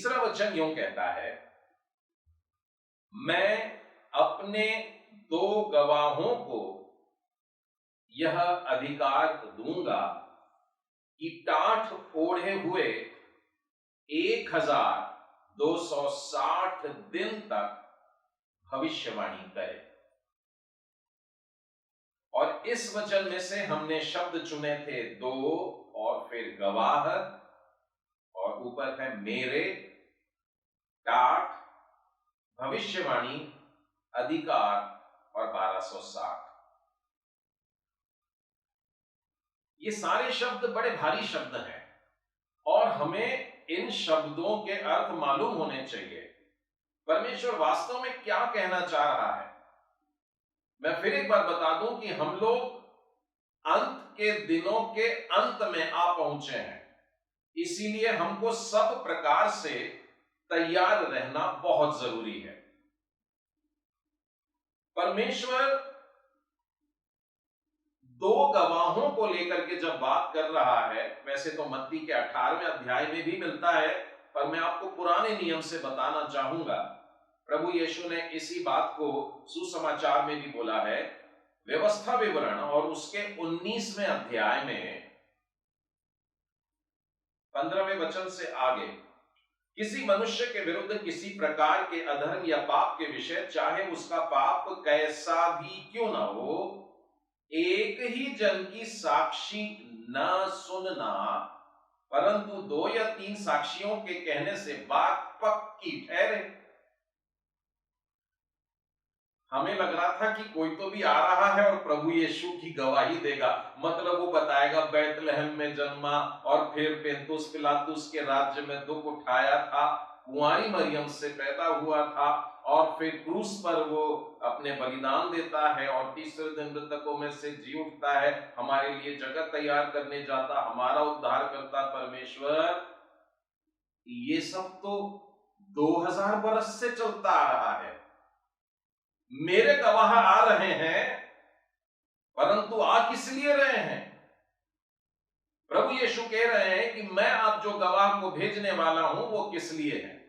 तीसरा वचन यूं कहता है, मैं अपने दो गवाहों को यह अधिकार दूंगा कि टाट ओढ़े हुए 1260 दिन तक भविष्यवाणी करे। और इस वचन में से हमने शब्द चुने थे दो, और फिर गवाह, और ऊपर है मेरे, टाट, भविष्यवाणी, अधिकार और 1260। ये सारे शब्द बड़े भारी शब्द हैं और हमें इन शब्दों के अर्थ मालूम होने चाहिए। परमेश्वर वास्तव में क्या कहना चाह रहा है। मैं फिर एक बार बता दूं कि हम लोग अंत के दिनों के अंत में आ पहुंचे हैं, इसीलिए हमको सब प्रकार से तैयार रहना बहुत जरूरी है। परमेश्वर दो गवाहों को लेकर के जब बात कर रहा है, वैसे तो मत्ती के 18वें अध्याय में भी मिलता है, पर मैं आपको पुराने नियम से बताना चाहूंगा। प्रभु यीशु ने इसी बात को सुसमाचार में भी बोला है। व्यवस्था विवरण और उसके 19वें अध्याय में 15वें वचन से आगे, किसी मनुष्य के विरुद्ध किसी प्रकार के अधर्म या पाप के विषय, चाहे उसका पाप कैसा भी क्यों ना हो, एक ही जन की साक्षी न सुनना, परंतु 2 या 3 साक्षियों के कहने से बात पक्की ठहरे। हमें लग रहा था कि कोई तो भी आ रहा है और प्रभु यीशु की गवाही देगा, मतलब वो बताएगा बैतलहम में जन्मा और फिर पेंतुस पिलातुस के राज्य में दुख उठाया था, कुंवारी मरियम से पैदा हुआ था, और फिर क्रूस पर वो अपने बलिदान देता है और तीसरे दिन मृतकों में से जी उठता है, हमारे लिए जगह तैयार करने जाता, हमारा उद्धार करता परमेश्वर। ये सब तो 2000 बरस से चलता आ रहा है। मेरे गवाह आ रहे हैं, परंतु आ किस लिए रहे हैं? प्रभु यीशु कह रहे हैं कि मैं अब जो गवाह को भेजने वाला हूं वो किस लिए है।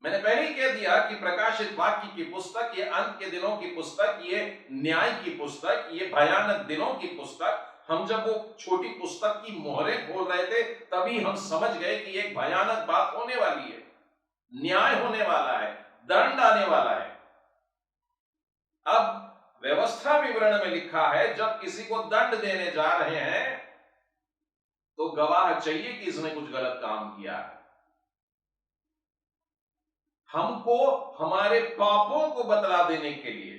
मैंने पहले ही कह दिया कि प्रकाशित वाक्य की पुस्तक, ये अंत के दिनों की पुस्तक, ये न्याय की पुस्तक, ये भयानक दिनों की पुस्तक। हम जब वो छोटी पुस्तक की मोहरें खोल रहे थे तभी हम समझ गए कि एक भयानक बात होने वाली है, न्याय होने वाला है, दंड आने वाला है। अब व्यवस्था विवरण में लिखा है जब किसी को दंड देने जा रहे हैं तो गवाह चाहिए कि इसने कुछ गलत काम किया है। हमको हमारे पापों को बतला देने के लिए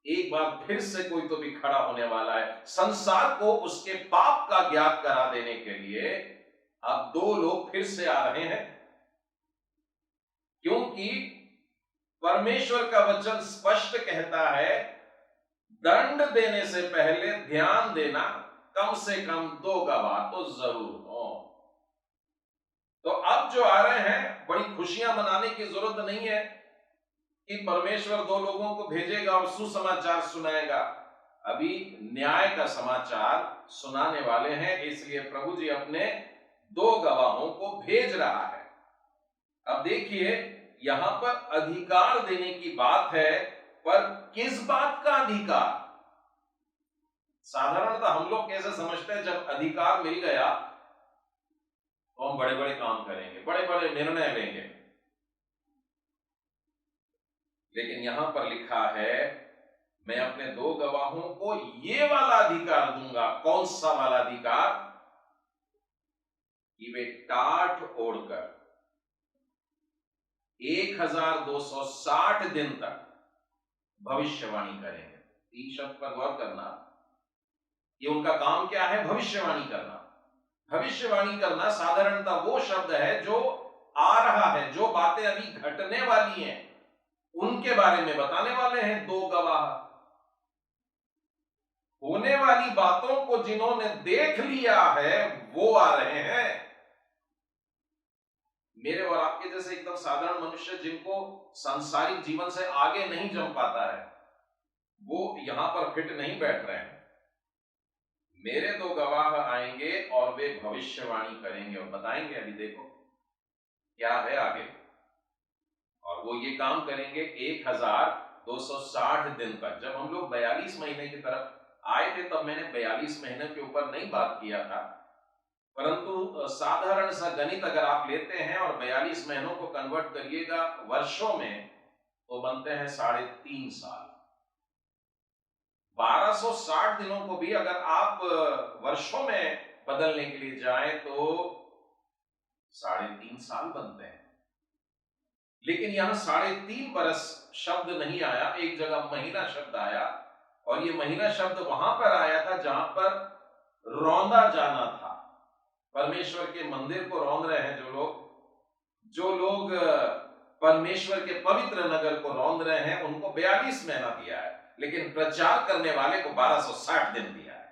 एक बार फिर से कोई तो भी खड़ा होने वाला है। संसार को उसके पाप का ज्ञात करा देने के लिए अब 2 लोग फिर से आ रहे हैं, क्योंकि परमेश्वर का वचन स्पष्ट कहता है दंड देने से पहले ध्यान देना, कम से कम 2 गवाह तो जरूर हो। तो अब जो आ रहे हैं, बड़ी खुशियां मनाने की जरूरत नहीं है कि परमेश्वर 2 लोगों को भेजेगा और सुसमाचार सुनाएगा। अभी न्याय का समाचार सुनाने वाले हैं, इसलिए प्रभु जी अपने 2 गवाहों को भेज रहा है। अब देखिए, यहां पर अधिकार देने की बात है, पर किस बात का अधिकार? साधारणतः हम लोग कैसे समझते हैं, जब अधिकार मिल गया तो हम बड़े बड़े काम करेंगे, बड़े बड़े निर्णय लेंगे। लेकिन यहां पर लिखा है मैं अपने 2 गवाहों को ये वाला अधिकार दूंगा। कौन सा वाला अधिकार? कि वे टाट ओढ़कर 1260 दिन तक भविष्यवाणी करेंगे। 3 शब्द पर गौर करना। ये उनका काम क्या है? भविष्यवाणी करना। भविष्यवाणी करना साधारणतः वो शब्द है जो आ रहा है, जो बातें अभी घटने वाली हैं उनके बारे में बताने वाले हैं 2 गवाह। होने वाली बातों को जिन्होंने देख लिया है वो आ रहे हैं। मेरे और आपके जैसे एकदम साधारण मनुष्य जिनको सांसारिक जीवन से आगे नहीं जम पाता है, वो यहां पर फिट नहीं बैठ रहे हैं। मेरे दो गवाह आएंगे और वे भविष्यवाणी करेंगे और बताएंगे। अभी देखो क्या है आगे, और वो ये काम करेंगे 1260 दिन तक। जब हम लोग 42 महीने की तरफ आए थे तब मैंने 42 महीने के ऊपर नहीं बात किया था, परंतु साधारण सा गणित अगर आप लेते हैं और 42 महीनों को कन्वर्ट करिएगा वर्षों में तो बनते हैं 3.5 साल। 1260 दिनों को भी अगर आप वर्षों में बदलने के लिए जाएं तो 3.5 साल बनते हैं। लेकिन यहां 3.5 बरस शब्द नहीं आया, एक जगह महीना शब्द आया, और ये महीना शब्द वहां पर आया था जहां पर रौंदा जाना था। परमेश्वर के मंदिर को रौंद रहे हैं जो लोग परमेश्वर के पवित्र नगर को रौंद रहे हैं, उनको 42 महीना दिया है, लेकिन प्रचार करने वाले को 1260 दिन दिया है।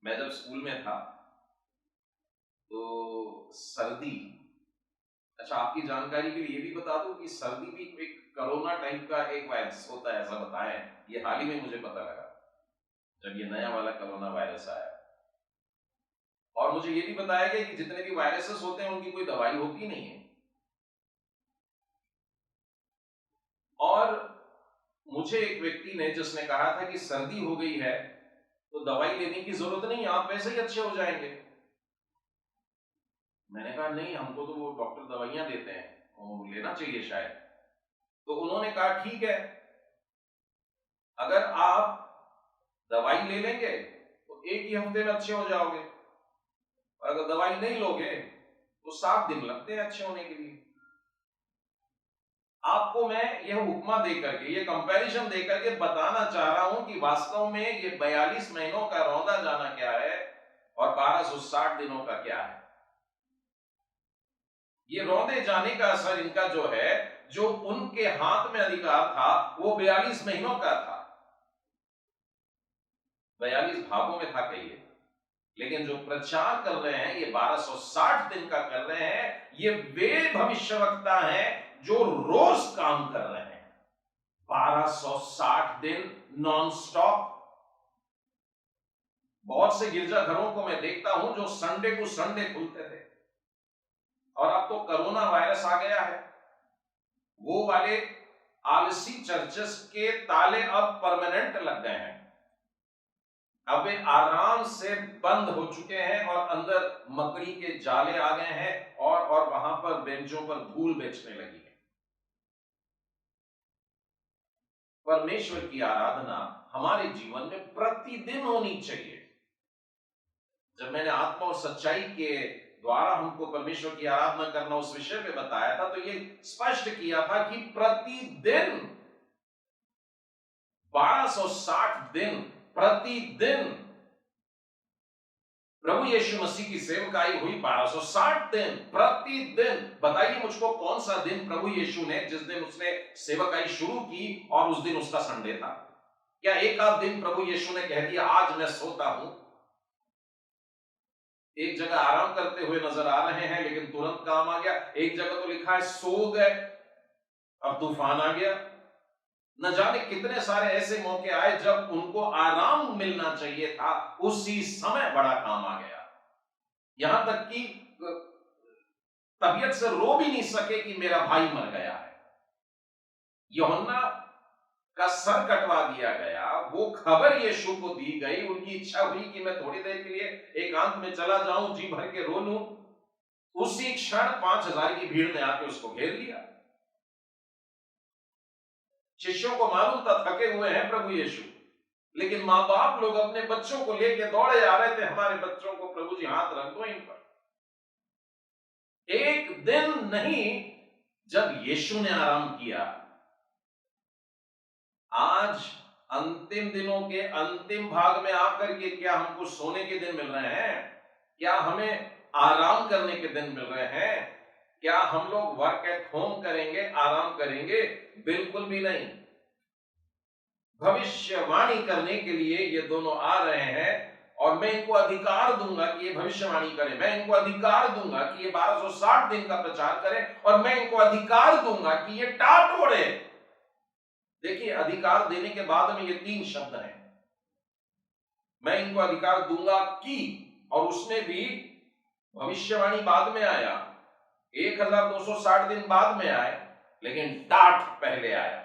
मैं जब स्कूल में था तो सर्दी, अच्छा आपकी जानकारी के लिए ये भी बता दूं कि सर्दी भी एक कोरोना टाइप का एक वायरस होता है, ऐसा बताएं। ये हाल ही में मुझे पता लगा जब ये नया वाला कोरोना वायरस आया। और मुझे ये भी बताया गया कि जितने भी वायरसेस होते हैं उनकी कोई दवाई होती नहीं है। और मुझे एक व्यक्ति ने जिसने कहा था कि सर्दी हो गई है तो दवाई लेने की जरूरत नहीं, आप वैसे ही अच्छे हो जाएंगे। मैंने कहा नहीं, हमको तो वो डॉक्टर दवाइयां देते हैं, वो लेना चाहिए शायद। तो उन्होंने कहा ठीक है, अगर आप दवाई ले लेंगे तो एक ही हफ्ते में अच्छे हो जाओगे, और अगर दवाई नहीं लोगे तो 7 दिन लगते हैं अच्छे होने के लिए। आपको मैं यह उपमा देकर के, ये कंपैरिजन देकर के बताना चाह रहा हूं कि वास्तव में ये 42 महीनों का रौंदा जाना क्या है और 1260 दिनों का क्या है। ये रौंदे जाने का असर इनका जो है, जो उनके हाथ में अधिकार था वो 42 महीनों का था, 42 भागों में था कहिए, लेकिन जो प्रचार कर रहे हैं ये 1260 दिन का कर रहे हैं। ये वे भविष्यवक्ता हैं जो रोज काम कर रहे हैं 1260 दिन नॉन स्टॉप। बहुत से गिरजाघरों को मैं देखता हूं जो संडे को संडे खुलते थे, और अब तो कोरोना वायरस आ गया है, वो वाले आलसी चर्चेस के ताले अब परमानेंट लग गए हैं। अब वे आराम से बंद हो चुके हैं और अंदर मकड़ी के जाले आ गए हैं, और वहां पर बेंचों पर धूल बेचने लगी है। परमेश्वर की आराधना हमारे जीवन में प्रतिदिन होनी चाहिए। जब मैंने आत्मा और सच्चाई के द्वारा हमको परमेश्वर की आराधना करना उस विषय पे बताया था तो ये स्पष्ट किया था कि प्रतिदिन 1260 दिन, प्रतिदिन प्रभु यीशु मसीह की सेवकाई हुई 1260 दिन प्रतिदिन। बताइए मुझको कौन सा दिन प्रभु यीशु ने, जिस दिन उसने सेवकाई शुरू की और उस दिन उसका संडे था? क्या एक आध दिन प्रभु यीशु ने कह दिया आज मैं सोता हूं? एक जगह आराम करते हुए नजर आ रहे हैं लेकिन तुरंत काम आ गया। एक जगह तो लिखा है सो गए अब तूफान आ गया। न जाने कितने सारे ऐसे मौके आए जब उनको आराम मिलना चाहिए था, उसी समय बड़ा काम आ गया। यहां तक कि तबीयत से रो भी नहीं सके कि मेरा भाई मर गया है। यूहन्ना का सर कटवा दिया गया, वो खबर यीशु को दी गई। उनकी इच्छा हुई कि मैं थोड़ी देर के लिए एकांत में चला जाऊं, जी भर के रो लूं। उसी क्षण 5000 की भीड़ ने आके उसको घेर लिया। शिष्यों को मालूम था थके हुए हैं प्रभु यीशु, लेकिन मां बाप लोग अपने बच्चों को लेके दौड़े आ रहे थे, हमारे बच्चों को प्रभु जी हाथ रख दो इन पर। एक दिन नहीं, जब यीशु ने आराम किया। आज अंतिम दिनों के अंतिम भाग में आकर के क्या हमको सोने के दिन मिल रहे हैं? क्या हमें आराम करने के दिन मिल रहे हैं? क्या हम लोग वर्क एट होम करेंगे, आराम करेंगे? बिल्कुल भी नहीं। भविष्यवाणी करने के लिए ये दोनों आ रहे हैं और मैं इनको अधिकार दूंगा कि ये भविष्यवाणी करें। मैं इनको अधिकार दूंगा कि ये 1260 दिन का प्रचार करें, और मैं इनको अधिकार दूंगा कि ये टाटोड़े। देखिए, अधिकार देने के बाद में ये 3 शब्द हैं। मैं इनको अधिकार दूंगा कि, और उसमें भी भविष्यवाणी बाद में आया, 1260 दिन बाद में आए, लेकिन टाट पहले आया।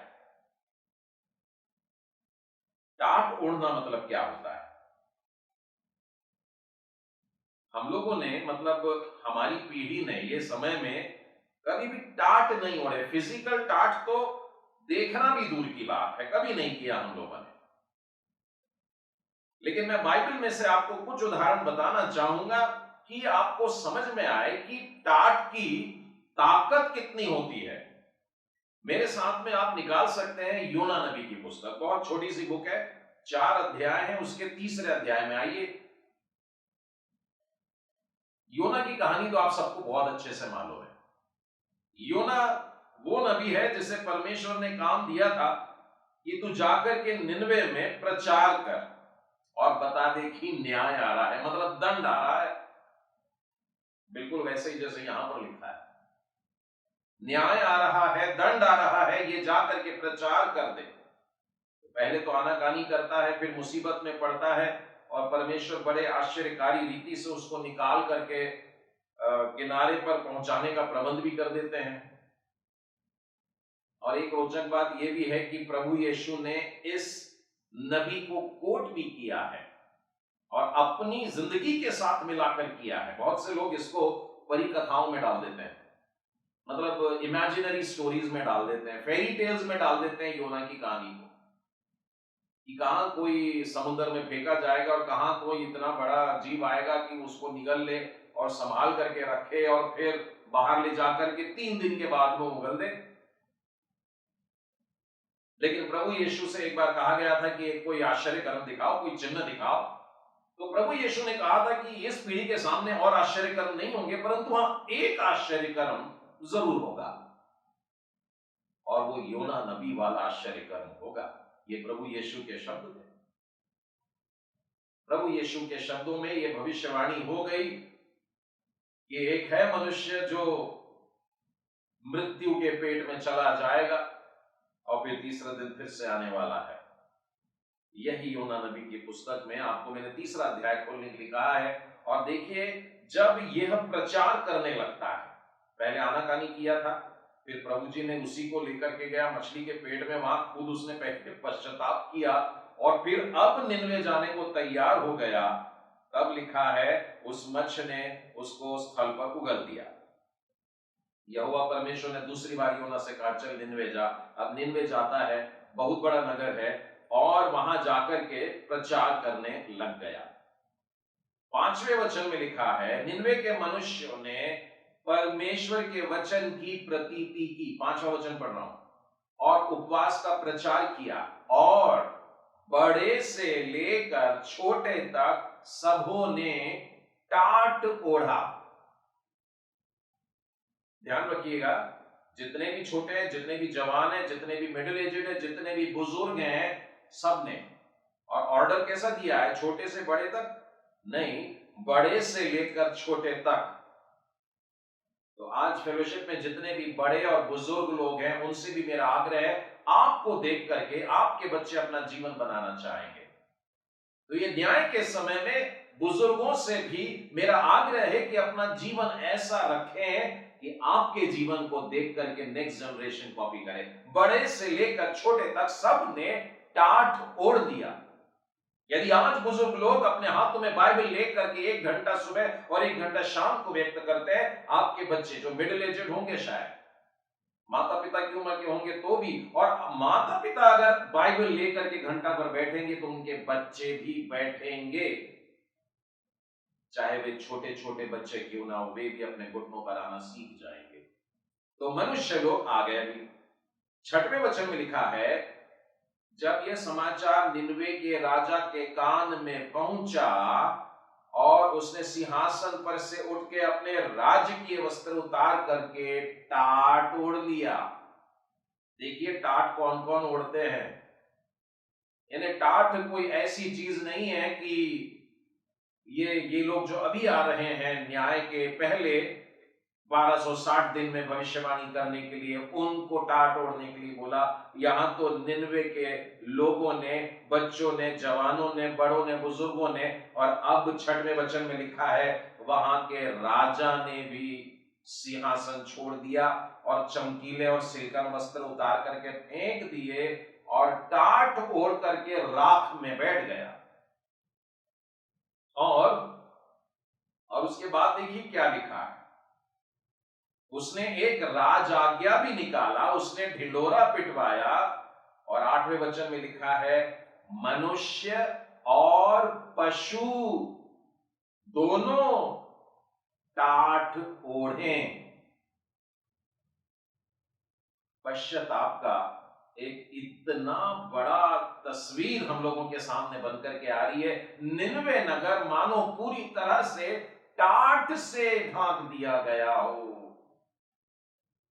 टाट ओढ़ना मतलब क्या होता है? हम लोगों ने, मतलब हमारी पीढ़ी ने ये समय में कभी भी टाट नहीं ओढ़े। फिजिकल टाट तो देखना भी दूर की बात है, कभी नहीं किया हम लोगों ने। लेकिन मैं बाइबल में से आपको कुछ उदाहरण बताना चाहूंगा कि आपको समझ में आए कि टाट की ताकत कितनी होती है। मेरे साथ में आप निकाल सकते हैं योना नबी की पुस्तक, बहुत छोटी सी बुक है, 4 अध्याय हैं, उसके तीसरे अध्याय में आइए। योना की कहानी तो आप सबको बहुत अच्छे से मालूम है। योना वो नबी है जिसे परमेश्वर ने काम दिया था कि तू जाकर के निनवे में प्रचार कर और बता दे कि न्याय आ रहा है, मतलब दंड आ रहा है। बिल्कुल वैसे ही जैसे यहां पर लिखा है, न्याय आ रहा है, दंड आ रहा है, ये जाकर के प्रचार कर दे। पहले तो आनाकानी करता है, फिर मुसीबत में पड़ता है, और परमेश्वर बड़े आश्चर्यकारी रीति से उसको निकाल करके किनारे पर पहुंचाने का प्रबंध भी कर देते हैं। और एक रोचक बात यह भी है कि प्रभु यीशु ने इस नबी को कोट भी किया है और अपनी जिंदगी के साथ मिलाकर किया है। बहुत से लोग इसको परिकथाओं में डाल देते हैं, मतलब इमेजिनरी स्टोरीज में डाल देते हैं, फेरी टेल्स में डाल देते हैं योना की कहानी को, कि कहां कोई समुद्र में फेंका जाएगा और कहां कोई इतना बड़ा जीव आएगा कि उसको निगल ले और संभाल करके रखे और फिर बाहर ले जाकर के 3 दिन के बाद वो उगल दे। लेकिन प्रभु यीशु से एक बार कहा गया था कि एक कोई आश्चर्य कर्म दिखाओ, कोई चिन्ह दिखाओ। तो प्रभु यीशु ने कहा था कि इस पीढ़ी के सामने और आश्चर्य कर्म नहीं होंगे, परंतु हाँ एक आश्चर्य कर्म जरूर होगा, और वो योना नबी वाला आश्चर्य कर्म होगा। ये प्रभु यीशु के शब्द थे। प्रभु यीशु के शब्दों में ये भविष्यवाणी हो गई कि एक है मनुष्य जो मृत्यु के पेट में चला जाएगा और फिर तीसरे दिन फिर से आने वाला है। यही योना नबी की पुस्तक में आपको मैंने तीसरा अध्याय खोलने के लिए कहा है। और देखिए, जब यह प्रचार करने लगता है, पहले आनाकानी किया था, फिर प्रभु जी ने उसी को लेकर के गया मछली के पेट में, वहां खुद उसने पहले पश्चाताप किया और फिर अब निनवे जाने को तैयार हो गया। तब लिखा है उस मत्स्य ने उसको स्थल पर उगल दिया। यहोवा परमेश्वर ने दूसरी बार योना से कहा चल निनवे जा। अब निनवे जाता है, बहुत बड़ा नगर है, और वहां जाकर के प्रचार करने लग गया। 5वें वचन में लिखा है निनवे के मनुष्यों ने परमेश्वर के वचन की प्रतीति की, 5वां वचन पढ़ रहा हूं, और उपवास का प्रचार किया, और बड़े से लेकर छोटे तक सबों ने टाट ओढ़ा। ध्यान रखिएगा, जितने भी छोटे हैं, जितने भी जवान हैं, जितने भी मिडिल एजेड हैं, जितने भी बुजुर्ग हैं, सब ने। और ऑर्डर कैसा दिया है? छोटे से बड़े तक नहीं, बड़े से लेकर छोटे तक। तो आज फेलोशिप में जितने भी बड़े और बुजुर्ग लोग हैं, उनसे भी मेरा आग्रह है, आपको देख करके आपके बच्चे अपना जीवन बनाना चाहेंगे, तो ये न्याय के समय में बुजुर्गों से भी मेरा आग्रह है कि अपना जीवन ऐसा रखें कि आपके जीवन को देख करके नेक्स्ट जनरेशन कॉपी करे। बड़े से लेकर छोटे तक सब ने टाट ओढ़ दिया। यदि आज बुजुर्ग लोग अपने हाथों में बाइबल लेकर के 1 घंटा सुबह और 1 घंटा शाम को व्यक्त करते हैं, आपके बच्चे जो मिडिल एजेड होंगे, शायद माता पिता की उम्र के होंगे तो भी, और माता पिता अगर बाइबल लेकर के घंटा भर बैठेंगे तो उनके बच्चे भी बैठेंगे, चाहे वे छोटे छोटे बच्चे क्यों ना हो, वे भी अपने घुटनों पर आना सीख जाएंगे। तो मनुष्य लोग आ गए भी। 6वें वचन में लिखा है जब यह समाचार निनवे के राजा के कान में पहुंचा और उसने सिंहासन पर से उठ के अपने राजकीय वस्त्र उतार करके टाट ओढ़ लिया। देखिए टाट कौन कौन ओढ़ते हैं। यानी टाट कोई ऐसी चीज नहीं है कि ये लोग जो अभी आ रहे हैं न्याय के पहले 1260 दिन में भविष्यवाणी करने के लिए, उनको टाट ओढ़ने के लिए बोला। यहां तो निनवे के लोगों ने, बच्चों ने, जवानों ने, बड़ों ने, बुजुर्गों ने, और अब 6वें वचन में लिखा है वहां के राजा ने भी सिंहासन छोड़ दिया और चमकीले और सिल्कन वस्त्र उतार करके फेंक दिए और टाट ओढ़ करके राख में बैठ गया। और उसके बाद देखिए क्या लिखा है, उसने एक राज आज्ञा भी निकाला, उसने ढिंडोरा पिटवाया, और 8वें वचन में लिखा है मनुष्य और पशु दोनों टाट ओढ़े। पश्चाताप का एक इतना बड़ा तस्वीर हम लोगों के सामने बनकर के आ रही है। निनवे नगर मानो पूरी तरह से टाट से ढांक दिया गया हो।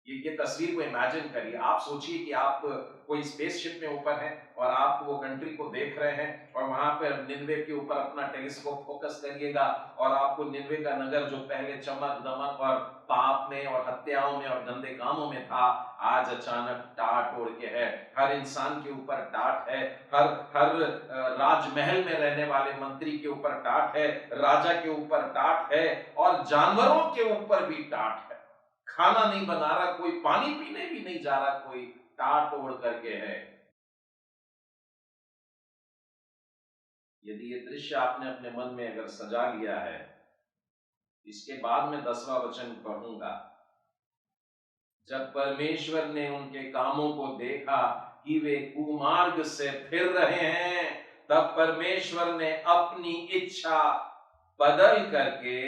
ये तस्वीर को इमेजिन करिए। आप सोचिए कि आप कोई स्पेसशिप में ऊपर हैं और आप वो कंट्री को देख रहे हैं, और वहां पर निनवे के ऊपर अपना टेलीस्कोप फोकस करिएगा और आपको निनवे का नगर जो पहले चमक दमक और पाप में और हत्याओं में और गंदे कामों में था, आज अचानक टाट ओढ़ के है। हर इंसान के ऊपर टाट है, हर राजमहल में रहने वाले मंत्री के ऊपर टाट है, राजा के ऊपर टाट है, और जानवरों के ऊपर भी टाट है। खाना नहीं बना रहा कोई, पानी पीने भी नहीं जा रहा कोई, टाट ओढ़ करके है। यदि ये दृश्य आपने अपने मन में अगर सजा लिया है, इसके बाद में 10वां वचन पढ़ूंगा। जब परमेश्वर ने उनके कामों को देखा कि वे कुमार्ग से फिर रहे हैं, तब परमेश्वर ने अपनी इच्छा बदल करके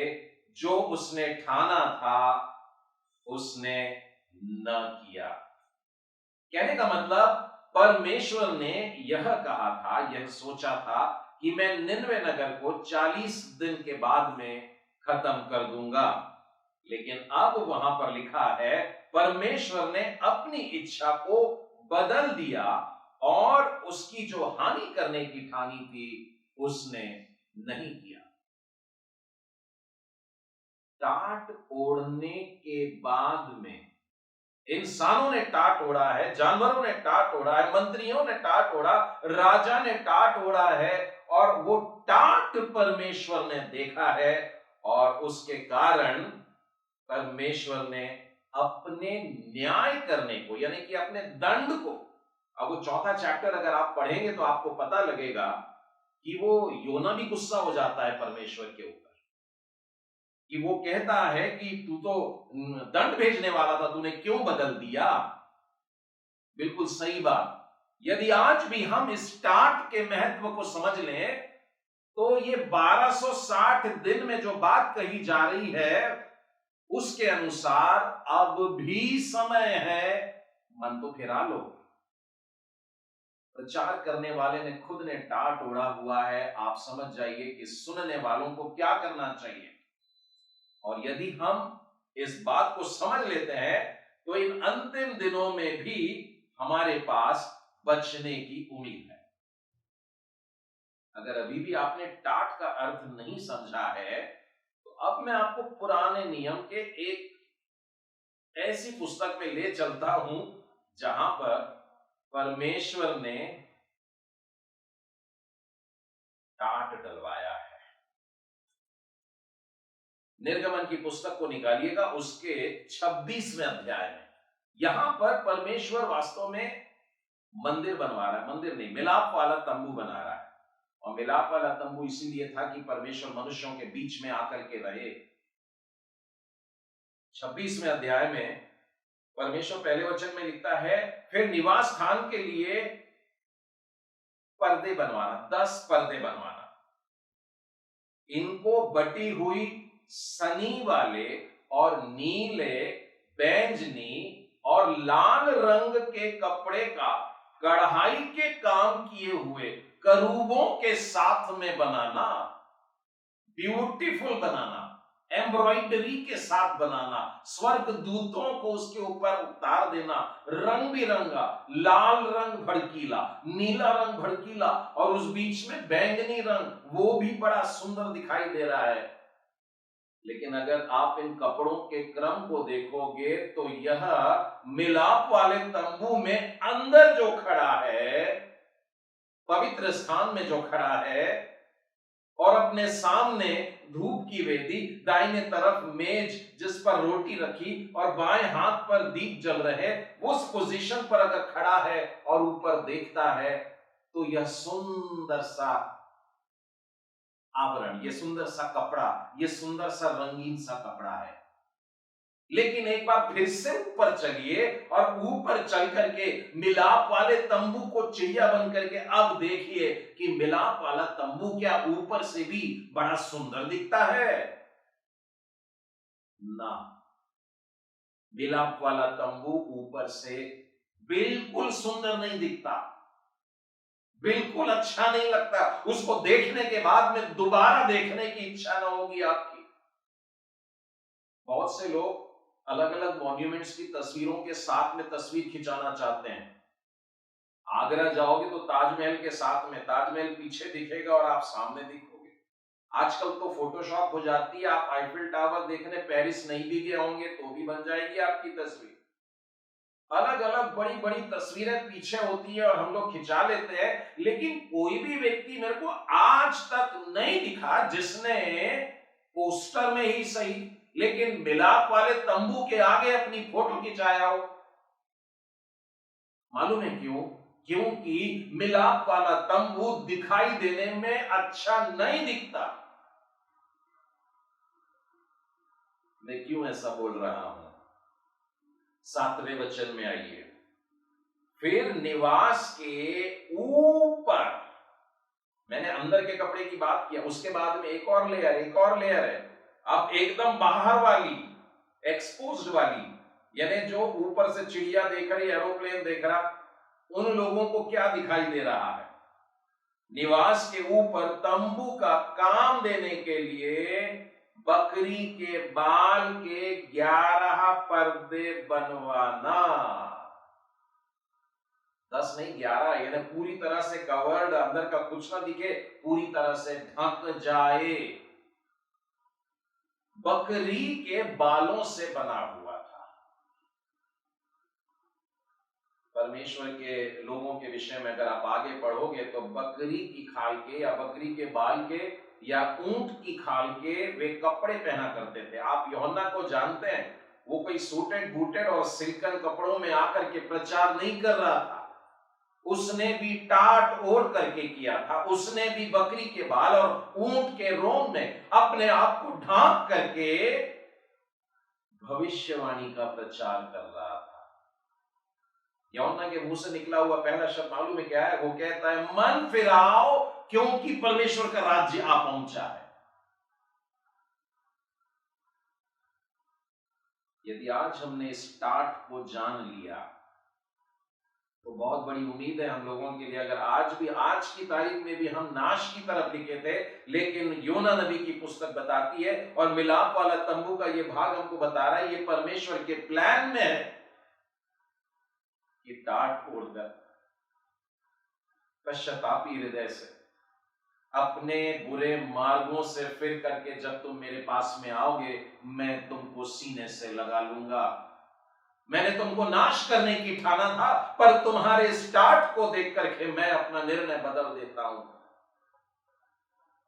जो उसने ठाना था उसने न किया। कहने का मतलब परमेश्वर ने यह कहा था, यह सोचा था कि मैं निनवे नगर को 40 दिन के बाद में खत्म कर दूंगा, लेकिन अब वहां पर लिखा है परमेश्वर ने अपनी इच्छा को बदल दिया और उसकी जो हानि करने की ठानी थी उसने नहीं किया। टाट ओढ़ने के बाद में इंसानों ने टाट ओढ़ा है, जानवरों ने टाट ओढ़ा है, मंत्रियों ने टाट ओढ़ा, राजा ने टाट ओढ़ा है, और वो टाट परमेश्वर ने देखा है, और उसके कारण परमेश्वर ने अपने न्याय करने को, यानी कि अपने दंड को, अब वो 4था चैप्टर अगर आप पढ़ेंगे तो आपको पता लगेगा कि वो योना भी गुस्सा हो जाता है परमेश्वर के ऊपर, कि वो कहता है कि तू तो दंड भेजने वाला था, तूने क्यों बदल दिया। बिल्कुल सही बात। यदि आज भी हम इस टाट के महत्व को समझ लें तो ये 1260 दिन में जो बात कही जा रही है उसके अनुसार अब भी समय है, मन तो फिरा लो। प्रचार करने वाले ने खुद ने टाट ओढ़ा हुआ है, आप समझ जाइए कि सुनने वालों को क्या करना चाहिए। और यदि हम इस बात को समझ लेते हैं तो इन अंतिम दिनों में भी हमारे पास बचने की उम्मीद है। अगर अभी भी आपने टाट का अर्थ नहीं समझा है तो अब मैं आपको पुराने नियम के एक ऐसी पुस्तक में ले चलता हूं जहां पर परमेश्वर ने टाट डलवाया है। निर्गमन की पुस्तक को निकालिएगा, उसके 26वें अध्याय में यहां पर परमेश्वर वास्तव में मंदिर बनवा रहा है, मंदिर नहीं, मिलाप वाला तंबू बना रहा है। और मिलाप वाला तंबू इसीलिए था कि परमेश्वर मनुष्यों के बीच में आकर के रहे। 26वें अध्याय में परमेश्वर पहले वचन में लिखता है, फिर निवास स्थान के लिए पर्दे बनवाना, 10 पर्दे बनवाना, इनको बटी हुई सनी वाले और नीले, बैंजनी और लाल रंग के कपड़े का कढ़ाई के काम किए हुए करूबों के साथ में बनाना, ब्यूटीफुल बनाना, एम्ब्रॉयडरी के साथ बनाना, स्वर्ग दूतों को उसके ऊपर उतार देना, रंग बिरंगा, लाल रंग भड़कीला, नीला रंग भड़कीला, और उस बीच में बैंगनी रंग, वो भी बड़ा सुंदर दिखाई दे रहा है। लेकिन अगर आप इन कपड़ों के क्रम को देखोगे तो यह मिलाप वाले तंबू में अंदर जो खड़ा है, पवित्र स्थान में जो खड़ा है, और अपने सामने धूप की वेदी, दाहिने तरफ मेज जिस पर रोटी रखी और बाएं हाथ पर दीप जल रहे, उस पोजीशन पर अगर खड़ा है और ऊपर देखता है तो यह सुंदर सा आवरण, ये सुंदर सा कपड़ा, ये सुंदर सा रंगीन सा कपड़ा है। लेकिन एक बार फिर से ऊपर चलिए और ऊपर चल करके मिलाप वाले तंबू को चिड़िया बन करके अब देखिए कि मिलाप वाला तंबू क्या ऊपर से भी बड़ा सुंदर दिखता है? ना, मिलाप वाला तंबू ऊपर से बिल्कुल सुंदर नहीं दिखता, बिल्कुल अच्छा नहीं लगता। उसको देखने के बाद में दोबारा देखने की इच्छा ना होगी आपकी। बहुत से लोग अलग अलग मॉन्यूमेंट्स की तस्वीरों के साथ में तस्वीर खिंचाना चाहते हैं। आगरा जाओगे तो ताजमहल के साथ में ताजमहल पीछे दिखेगा और आप सामने दिखोगे। आजकल तो फोटोशॉप हो जाती है, आप आईफिल टावर देखने पेरिस नहीं भी गए होंगे तो भी बन जाएगी आपकी तस्वीर। अलग अलग बड़ी बड़ी तस्वीरें पीछे होती है और हम लोग खिंचा लेते हैं, लेकिन कोई भी व्यक्ति मेरे को आज तक नहीं दिखा जिसने पोस्टर में ही सही लेकिन मिलाप वाले तंबू के आगे अपनी फोटो खिंचाया हो। मालूम है क्यों? क्योंकि मिलाप वाला तंबू दिखाई देने में अच्छा नहीं दिखता। मैं क्यों ऐसा बोल रहा हूं? 7वें वचन में आइए। फिर निवास के ऊपर, मैंने अंदर के कपड़े की बात किया, उसके बाद में एक और लेयर है। अब एकदम बाहर वाली, एक्सपोज्ड वाली, यानी जो ऊपर से चिड़िया देख रही, एरोप्लेन देख रहा, उन लोगों को क्या दिखाई दे रहा है? निवास के ऊपर तंबू का काम देने के लिए बकरी के बाल के 11 पर्दे बनवाना। 10 नहीं 11, यानी पूरी तरह से कवर्ड, अंदर का कुछ ना दिखे, पूरी तरह से ढक जाए। बकरी के बालों से बना हुआ था। परमेश्वर के लोगों के विषय में अगर आप आगे पढ़ोगे तो बकरी की खाल के या बकरी के बाल के या ऊंट की खाल के वे कपड़े पहना करते थे। आप यूहन्ना को जानते हैं, वो कोई सूटेड बूटेड और सिल्कन कपड़ों में आकर के प्रचार नहीं कर रहा था। उसने भी टाट ओढ़ करके किया था। उसने भी बकरी के बाल और ऊंट के रोम में अपने आप को ढांक करके भविष्यवाणी का प्रचार कर रहा था। यूहन्ना के मुंह से निकला हुआ पहला शब्द मालूम है क्या है? वो कहता है, मन फिराओ क्योंकि परमेश्वर का राज्य आ पहुंचा है। यदि आज हमने इस टाट को जान लिया तो बहुत बड़ी उम्मीद है हम लोगों के लिए। अगर आज की तारीख में भी हम नाश की तरफ लिखे थे, लेकिन योना नबी की पुस्तक बताती है और मिलाप वाला तंबू का ये भाग हमको बता रहा है, ये परमेश्वर के प्लान में है कि टाट ओढ़कर पश्चातापी हृदय से अपने बुरे मार्गों से फिर करके जब तुम मेरे पास में आओगे, मैं तुमको सीने से लगा लूंगा। मैंने तुमको नाश करने की ठाना था, पर तुम्हारे स्टार्ट को देख करके मैं अपना निर्णय बदल देता हूं।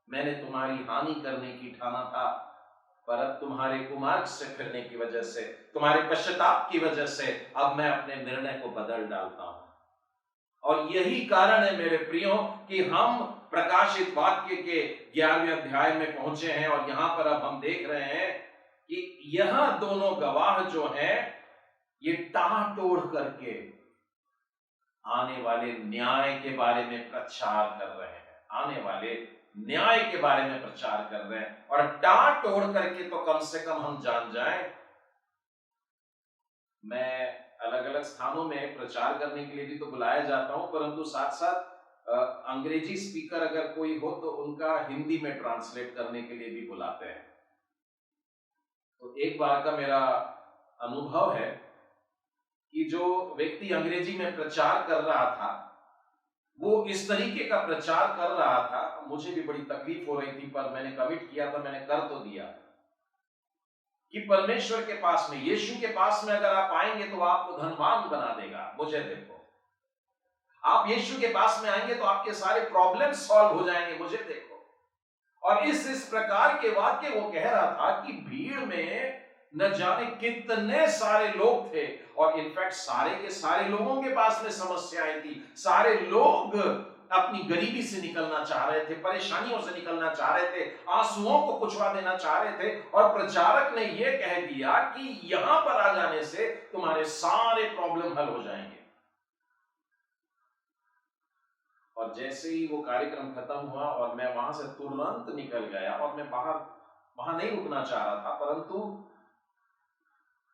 मैंने तुम्हारी हानि करने की ठाना था, पर अब तुम्हारे कुमार्ग से फिरने की वजह से, तुम्हारे पश्चाताप की वजह से अब मैं अपने निर्णय को बदल डालता हूं। और यही कारण है मेरे प्रियो कि हम प्रकाशित वाक्य के 11वें अध्याय में पहुंचे हैं और यहां पर अब हम देख रहे हैं कि यह दोनों गवाह जो हैं ये टाट ओढ़ करके आने वाले न्याय के बारे में प्रचार कर रहे हैं। आने वाले न्याय के बारे में प्रचार कर रहे हैं। और टाट ओढ़ करके तो कम से कम हम जान जाएं। मैं अलग अलग स्थानों में प्रचार करने के लिए भी तो बुलाया जाता हूं, परंतु साथ साथ अंग्रेजी स्पीकर अगर कोई हो तो उनका हिंदी में ट्रांसलेट करने के लिए भी बुलाते हैं। तो एक बार का मेरा अनुभव है कि जो व्यक्ति अंग्रेजी में प्रचार कर रहा था वो इस तरीके का प्रचार कर रहा था, मुझे भी बड़ी तकलीफ हो रही थी, पर मैंने कमिट किया था, मैंने कर तो दिया। कि परमेश्वर के पास में, यीशु के पास में अगर आप आएंगे तो आपको धनवान बना देगा। मुझे देखो, आप यीशु के पास में आएंगे तो आपके सारे प्रॉब्लम सॉल्व हो जाएंगे। मुझे देखो। और इस प्रकार के वाक्य वो कह रहा था कि भीड़ में न जाने कितने सारे लोग थे, और इनफैक्ट सारे के सारे लोगों के पास में समस्याएं थी। सारे लोग अपनी गरीबी से निकलना चाह रहे थे, परेशानियों से निकलना चाह रहे थे, आंसुओं को पुछवा देना चाह रहे थे। और प्रचारक ने यह कह दिया कि यहां पर आ जाने से तुम्हारे सारे प्रॉब्लम हल हो जाएंगे। और जैसे ही वो कार्यक्रम खत्म हुआ और मैं वहां से तुरंत निकल गया, और मैं वहां नहीं रुकना चाह रहा था, परंतु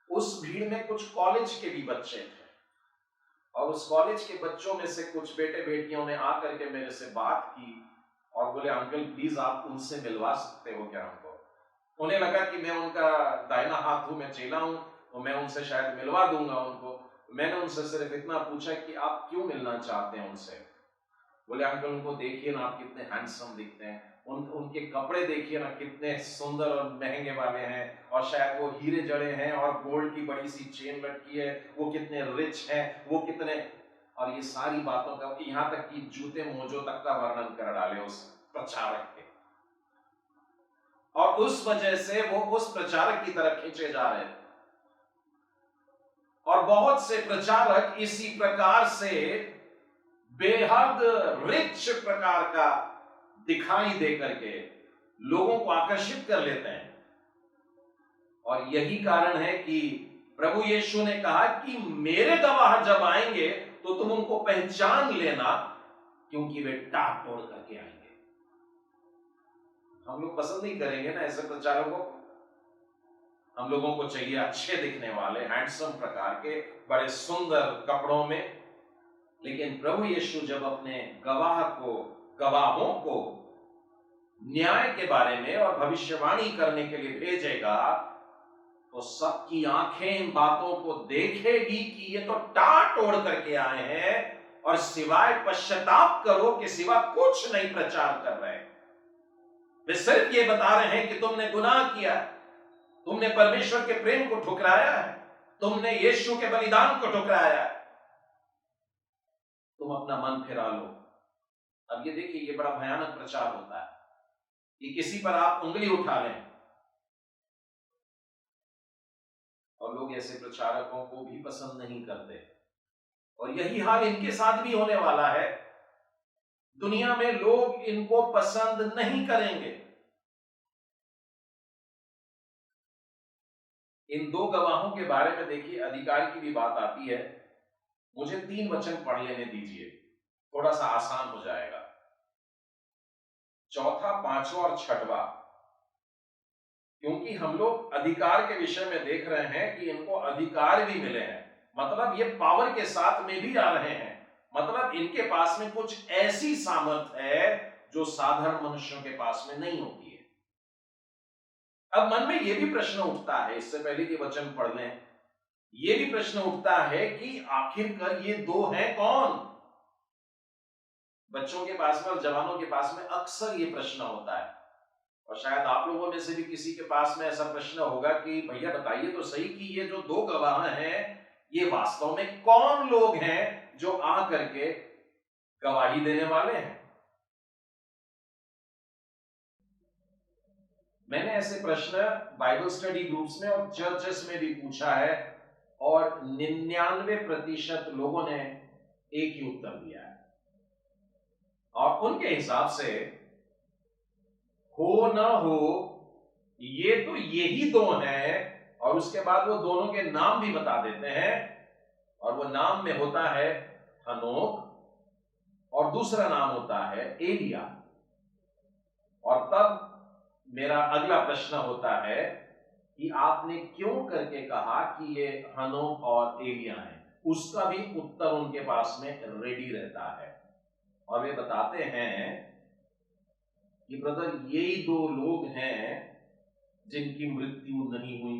उस भीड़ में कुछ कॉलेज के भी बच्चे थे, और उस कॉलेज के बच्चों में से कुछ बेटे बेटियों ने आकर के मेरे से बात की और बोले, अंकल प्लीज आप उनसे मिलवा सकते हो क्या हमको। उन्हें लगा कि मैं उनका दाहिना हाथ हूं, मैं चेला हूं, तो मैं उनसे शायद मिलवा दूंगा उनको। मैंने उनसे सिर्फ इतना पूछा कि आप क्यों मिलना चाहते हैं उनसे। बोले, अंकल उनको देखिए ना, आप कितने हैंडसम दिखते हैं, उनके कपड़े देखिए ना कितने सुंदर और महंगे वाले हैं, और शायद वो हीरे जड़े हैं और गोल्ड की बड़ी सी चेन लटकी है, वो कितने रिच हैं, वो कितने, और ये सारी बातों का, यहां तक कि जूते मोजों तक का वर्णन कर डाले उस प्रचारक के। और उस वजह से वो उस प्रचारक की तरफ खींचे जा रहे थे। और बहुत से प्रचारक इसी प्रकार से बेहद रिच प्रकार का दिखाई दे करके लोगों को आकर्षित कर लेते हैं। और यही कारण है कि प्रभु यीशु ने कहा कि मेरे गवाह जब आएंगे तो तुम उनको पहचान लेना, क्योंकि वे टाट तोड़ करके आएंगे। हम लोग पसंद नहीं करेंगे ना ऐसे प्रचारकों को। हम लोगों को चाहिए अच्छे दिखने वाले, हैंडसम प्रकार के, बड़े सुंदर कपड़ों में। लेकिन प्रभु यीशु जब अपने गवाहों को न्याय के बारे में और भविष्यवाणी करने के लिए भेजेगा, तो सबकी आंखें इन बातों को देखेगी कि ये तो टाट तोड़ करके आए हैं और सिवाय पश्चाताप करो के सिवा कुछ नहीं प्रचार कर रहे। वे सिर्फ ये बता रहे हैं कि तुमने गुनाह किया, तुमने परमेश्वर के प्रेम को ठुकराया है, तुमने यीशु के बलिदान को ठुकराया है, तुम अपना मन फिरा लो। अब ये देखिए, ये बड़ा भयानक प्रचार होता है कि किसी पर आप उंगली उठा लें, और लोग ऐसे प्रचारकों को भी पसंद नहीं करते। और यही हाल इनके साथ भी होने वाला है। दुनिया में लोग इनको पसंद नहीं करेंगे। इन दो गवाहों के बारे में देखिए, अधिकार की भी बात आती है। मुझे 3 वचन पढ़ लेने दीजिए, थोड़ा सा आसान हो जाएगा। चौथा, पांचवा और छठवा, क्योंकि हम लोग अधिकार के विषय में देख रहे हैं कि इनको अधिकार भी मिले हैं, मतलब ये पावर के साथ में भी आ रहे हैं, मतलब इनके पास में कुछ ऐसी सामर्थ है जो साधारण मनुष्यों के पास में नहीं होती है। अब मन में यह भी प्रश्न उठता है, इससे पहले कि वचन पढ़ लें, यह भी प्रश्न उठता है कि आखिरकार ये दो हैं कौन। बच्चों के पास में और जवानों के पास में अक्सर ये प्रश्न होता है, और शायद आप लोगों में से भी किसी के पास में ऐसा प्रश्न होगा कि भैया बताइए तो सही कि ये जो 2 गवाह हैं, ये वास्तव में कौन लोग हैं जो आ करके गवाही देने वाले हैं। मैंने ऐसे प्रश्न बाइबल स्टडी ग्रुप्स में और चर्चेस में भी पूछा है, और 99% लोगों ने एक ही उत्तर दिया है। और उनके हिसाब से हो ना हो, ये तो यही 2 हैं, और उसके बाद वो दोनों के नाम भी बता देते हैं, और वो नाम में होता है हनोक, और दूसरा नाम होता है एलिया। और तब मेरा अगला प्रश्न होता है कि आपने क्यों करके कहा कि ये हनोक और एलिया हैं। उसका भी उत्तर उनके पास में रेडी रहता है, और वे बताते हैं कि ब्रदर यही 2 लोग हैं जिनकी मृत्यु नहीं हुई।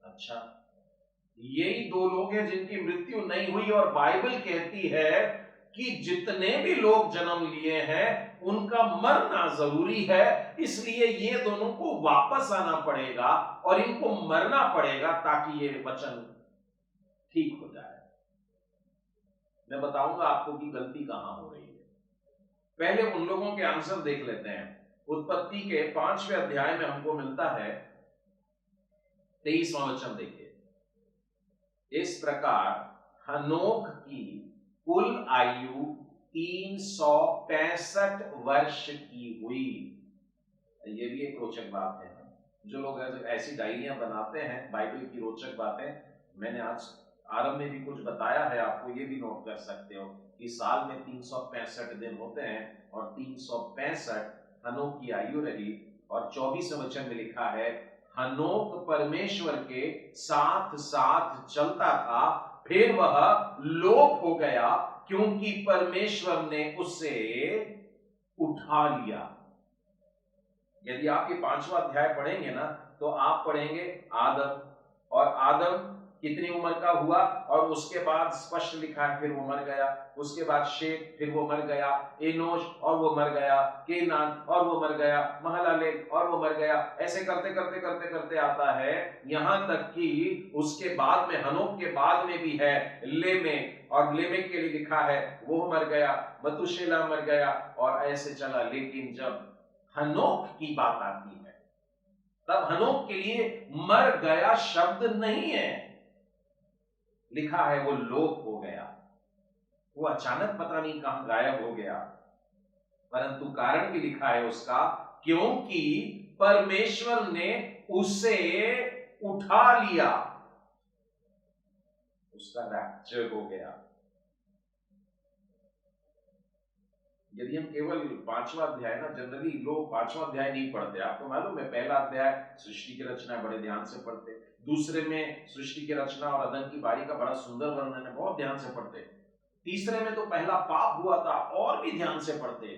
अच्छा, यही 2 लोग हैं जिनकी मृत्यु नहीं हुई, और बाइबल कहती है कि जितने भी लोग जन्म लिए हैं उनका मरना जरूरी है, इसलिए ये दोनों को वापस आना पड़ेगा और इनको मरना पड़ेगा ताकि ये वचन ठीक हो जाए। मैं बताऊंगा आपको कि गलती कहां हो रही है। पहले उन लोगों के आंसर देख लेते हैं। उत्पत्ति के 5वें अध्याय में हमको मिलता है 23वां वचन। देखिए, इस प्रकार हनोक की कुल आयु 365 वर्ष की हुई। ये भी एक रोचक बात है। जो लोग ऐसी डायरियां बनाते हैं बाइबल की रोचक बातें, मैंने आज आरंभ में भी कुछ बताया है आपको, ये भी नोट कर सकते हो कि साल में 365 दिन होते हैं और 365 हनोक की आयु रही। और 24वें वचन में लिखा है, हनोक परमेश्वर के साथ साथ चलता था, फिर वह लोप हो गया क्योंकि परमेश्वर ने उसे उठा लिया। यदि आप ये 5वां अध्याय पढ़ेंगे ना, तो आप पढ़ेंगे आदम, और आदम कितनी उम्र का हुआ, और उसके बाद स्पष्ट लिखा है फिर वो मर गया। उसके बाद शेत, फिर वो मर गया। एनोश, और वो मर गया। केनान, और वो मर गया। महलालेल, और वो मर गया। ऐसे करते करते करते करते आता है यहां तक कि उसके बाद में, हनोक के बाद में भी है लेमेक, और लेमेक के लिए लिखा है वो मर गया, मतुशेला मर गया, और ऐसे चला। लेकिन जब हनोक की बात आती है तब हनोक के लिए मर गया शब्द नहीं है, लिखा है वो लोप हो गया। वो अचानक पता नहीं कहां गायब हो गया, परंतु कारण भी लिखा है उसका, क्योंकि परमेश्वर ने उसे उठा लिया, उसका रैप्चर हो गया। यदि हम केवल 5वां अध्याय ना, जनरली लोग 5वां अध्याय नहीं पढ़ते, आपको मालूम है। पहला अध्याय सृष्टि की रचना बड़े ध्यान से पढ़ते, दूसरे में सृष्टि की रचना और अदन की बारी का बड़ा सुंदर वर्णन है, बहुत ध्यान से पढ़ते, तीसरे में तो पहला पाप हुआ था और भी ध्यान से पढ़ते,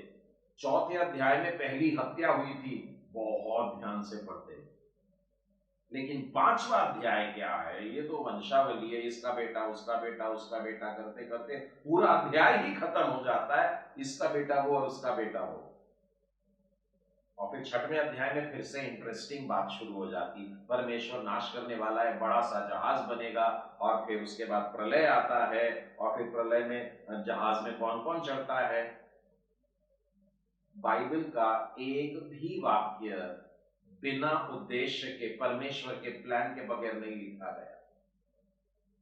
चौथे अध्याय में पहली हत्या हुई थी, बहुत ध्यान से पढ़ते। लेकिन 5वां अध्याय क्या है, ये तो वंशावली है, इसका बेटा उसका बेटा उसका बेटा करते करते पूरा अध्याय ही खत्म हो जाता है, इसका बेटा वो और उसका बेटा वो। और फिर 6वें अध्याय में फिर से इंटरेस्टिंग बात शुरू हो जाती, परमेश्वर नाश करने वाला है, बड़ा सा जहाज बनेगा, और फिर उसके बाद प्रलय आता है, और फिर प्रलय में जहाज में कौन कौन चढ़ता है। बाइबल का एक भी वाक्य बिना उद्देश्य के, परमेश्वर के प्लान के बगैर नहीं लिखा गया।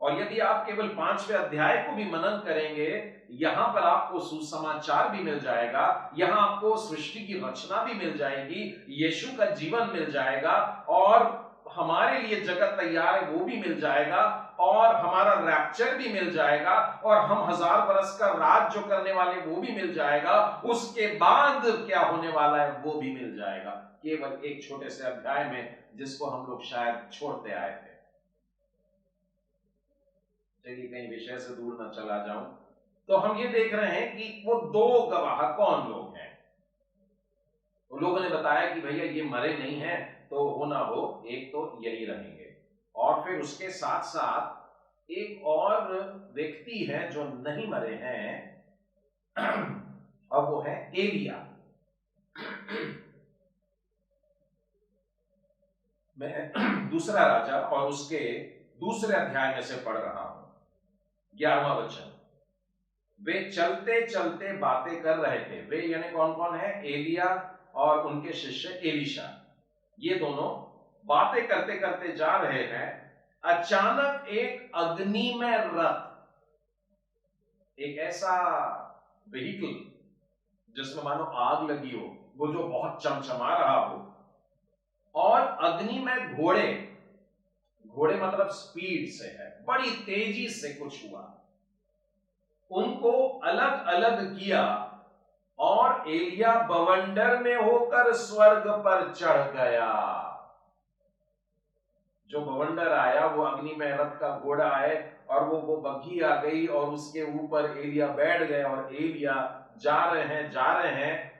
और यदि आप केवल 5वें अध्याय को भी मनन करेंगे, यहां पर आपको सुसमाचार भी मिल जाएगा, यहां आपको सृष्टि की रचना भी मिल जाएगी, यीशु का जीवन मिल जाएगा, और हमारे लिए जगत तैयार है वो भी मिल जाएगा, और हमारा रैप्चर भी मिल जाएगा, और हम 1000 वर्ष का राज जो करने वाले वो भी मिल जाएगा, उसके बाद क्या होने वाला है वो भी मिल जाएगा, केवल एक छोटे से अध्याय में, जिसको हम लोग शायद छोड़ते आए थे। चलिए कहीं विषय से दूर न चला जाऊं, तो हम ये देख रहे हैं कि वो 2 गवाह कौन लोग हैं। उन लोगों ने बताया कि भैया ये मरे नहीं हैं, तो हो ना हो एक तो यही रहेंगे, और फिर उसके साथ साथ एक और व्यक्ति है जो नहीं मरे हैं, अब वो है एलिया। मैं दूसरा राजा और उसके दूसरे अध्याय में से पढ़ रहा हूं, 11वां वचन। वे चलते चलते बातें कर रहे थे। वे यानी कौन कौन है, एलिया और उनके शिष्य एलीशा, ये दोनों बातें करते करते जा रहे हैं। अचानक एक अग्निमय रथ, एक ऐसा व्हीकल जिसमें मानो आग लगी हो, वो जो बहुत चमचमा रहा हो, और अग्निमय घोड़े, घोड़े मतलब स्पीड से है, बड़ी तेजी से कुछ हुआ, उनको अलग अलग किया, और एलिया बवंडर में होकर स्वर्ग पर चढ़ गया। जो बवंडर आया वो अग्नि में रथ का घोड़ा है, और वो बग्घी आ गई और उसके ऊपर एलिया बैठ गए, और एलिया जा रहे हैं,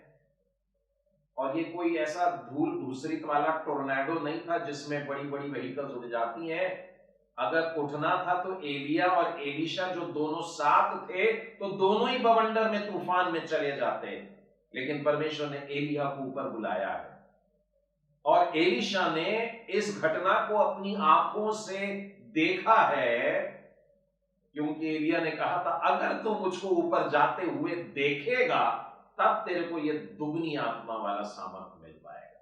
और ये कोई ऐसा धूल भूसरित वाला टोर्नेडो नहीं था जिसमें बड़ी बड़ी व्हीकल्स उड़ जाती हैं। अगर उठना था तो एलिया और एलिशा जो दोनों साथ थे तो दोनों ही बवंडर में तूफान में चले जाते, लेकिन परमेश्वर ने एलिया को ऊपर बुलाया है और एलिशा ने इस घटना को अपनी आंखों से देखा है, क्योंकि एलिया ने कहा था अगर तू मुझको ऊपर जाते हुए देखेगा तब तेरे को यह दुगनी आत्मा वाला सामर्थ मिल पाएगा।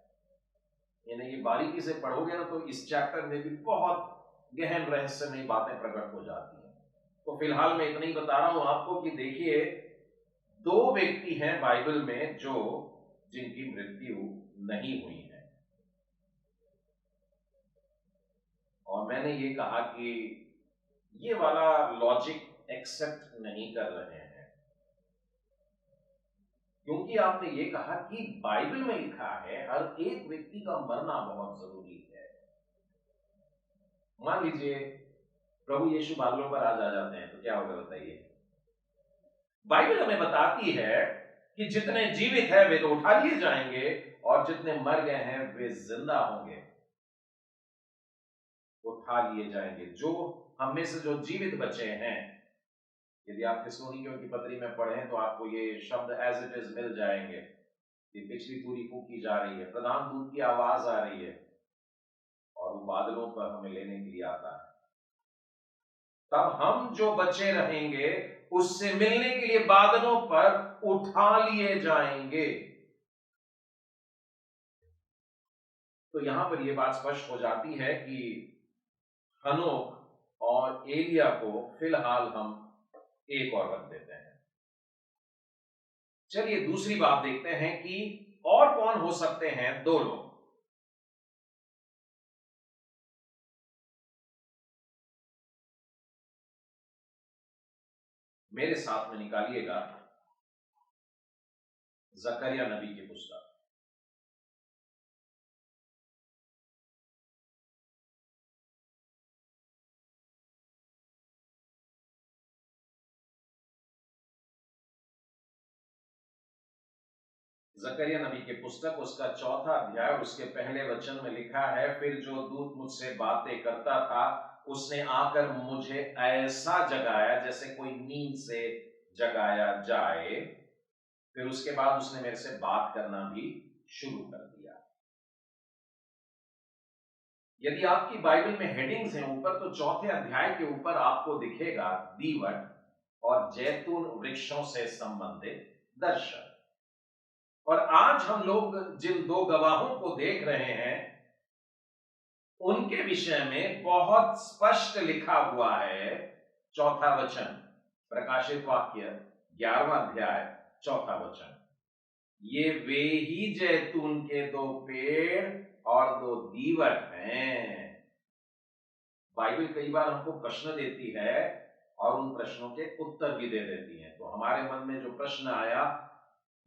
यानी ये बारीकी से पढ़ोगे ना तो इस चैप्टर में भी बहुत गहन रहस्यमयी बातें प्रकट हो जाती हैं। तो फिलहाल मैं इतना ही बता रहा हूं आपको कि देखिए, दो व्यक्ति हैं बाइबल में जो जिनकी मृत्यु नहीं हुई है, और मैंने ये कहा कि ये वाला लॉजिक एक्सेप्ट नहीं कर रहे हैं, क्योंकि आपने ये कहा कि बाइबल में लिखा है हर एक व्यक्ति का मरना बहुत जरूरी है। मान लीजिए प्रभु यीशु बादलों पर आज आ जाते हैं तो क्या होगा बताइए? बाइबल हमें बताती है कि जितने जीवित हैं वे तो उठा लिए जाएंगे और जितने मर गए हैं वे जिंदा होंगे, उठा लिए जाएंगे। जो हम में से जो जीवित बचे हैं, यदि आप थिस्सलुनीकियों की पत्री में पढ़ें तो आपको ये शब्द एज इट इज मिल जाएंगे। ये पिछली पूरी फूकी जा रही है, प्रधान दूत की आवाज आ रही है और वो बादलों पर हमें लेने के लिए आता है। तब हम जो बचे रहेंगे उससे मिलने के लिए बादलों पर उठा लिए जाएंगे। तो यहां पर यह बात स्पष्ट हो जाती है कि हनोक और एलिया को फिलहाल हम एक और रख देते हैं। चलिए दूसरी बात देखते हैं कि और कौन हो सकते हैं दो लोग। मेरे साथ में निकालिएगा जकरिया नबी की पुस्तक। जकरिया नबी की पुस्तक उसका 4था अध्याय और उसके पहले वचन में लिखा है, फिर जो दूत मुझसे बातें करता था उसने आकर मुझे ऐसा जगाया जैसे कोई नींद से जगाया जाए। फिर उसके बाद उसने मेरे से बात करना भी शुरू कर दिया। यदि आपकी बाइबल में हेडिंग्स हैं ऊपर, तो 4थे अध्याय के ऊपर आपको दिखेगा दीवट और जैतून वृक्षों से संबंधित दर्शन। और आज हम लोग जिन दो गवाहों को देख रहे हैं उनके विषय में बहुत स्पष्ट लिखा हुआ है। 4था वचन, प्रकाशित वाक्य 11वां अध्याय 4था वचन, ये वे ही जैतून के दो पेड़ और दो दीवट हैं। बाइबल कई बार हमको प्रश्न देती है और उन प्रश्नों के उत्तर भी दे देती है। तो हमारे मन में जो प्रश्न आया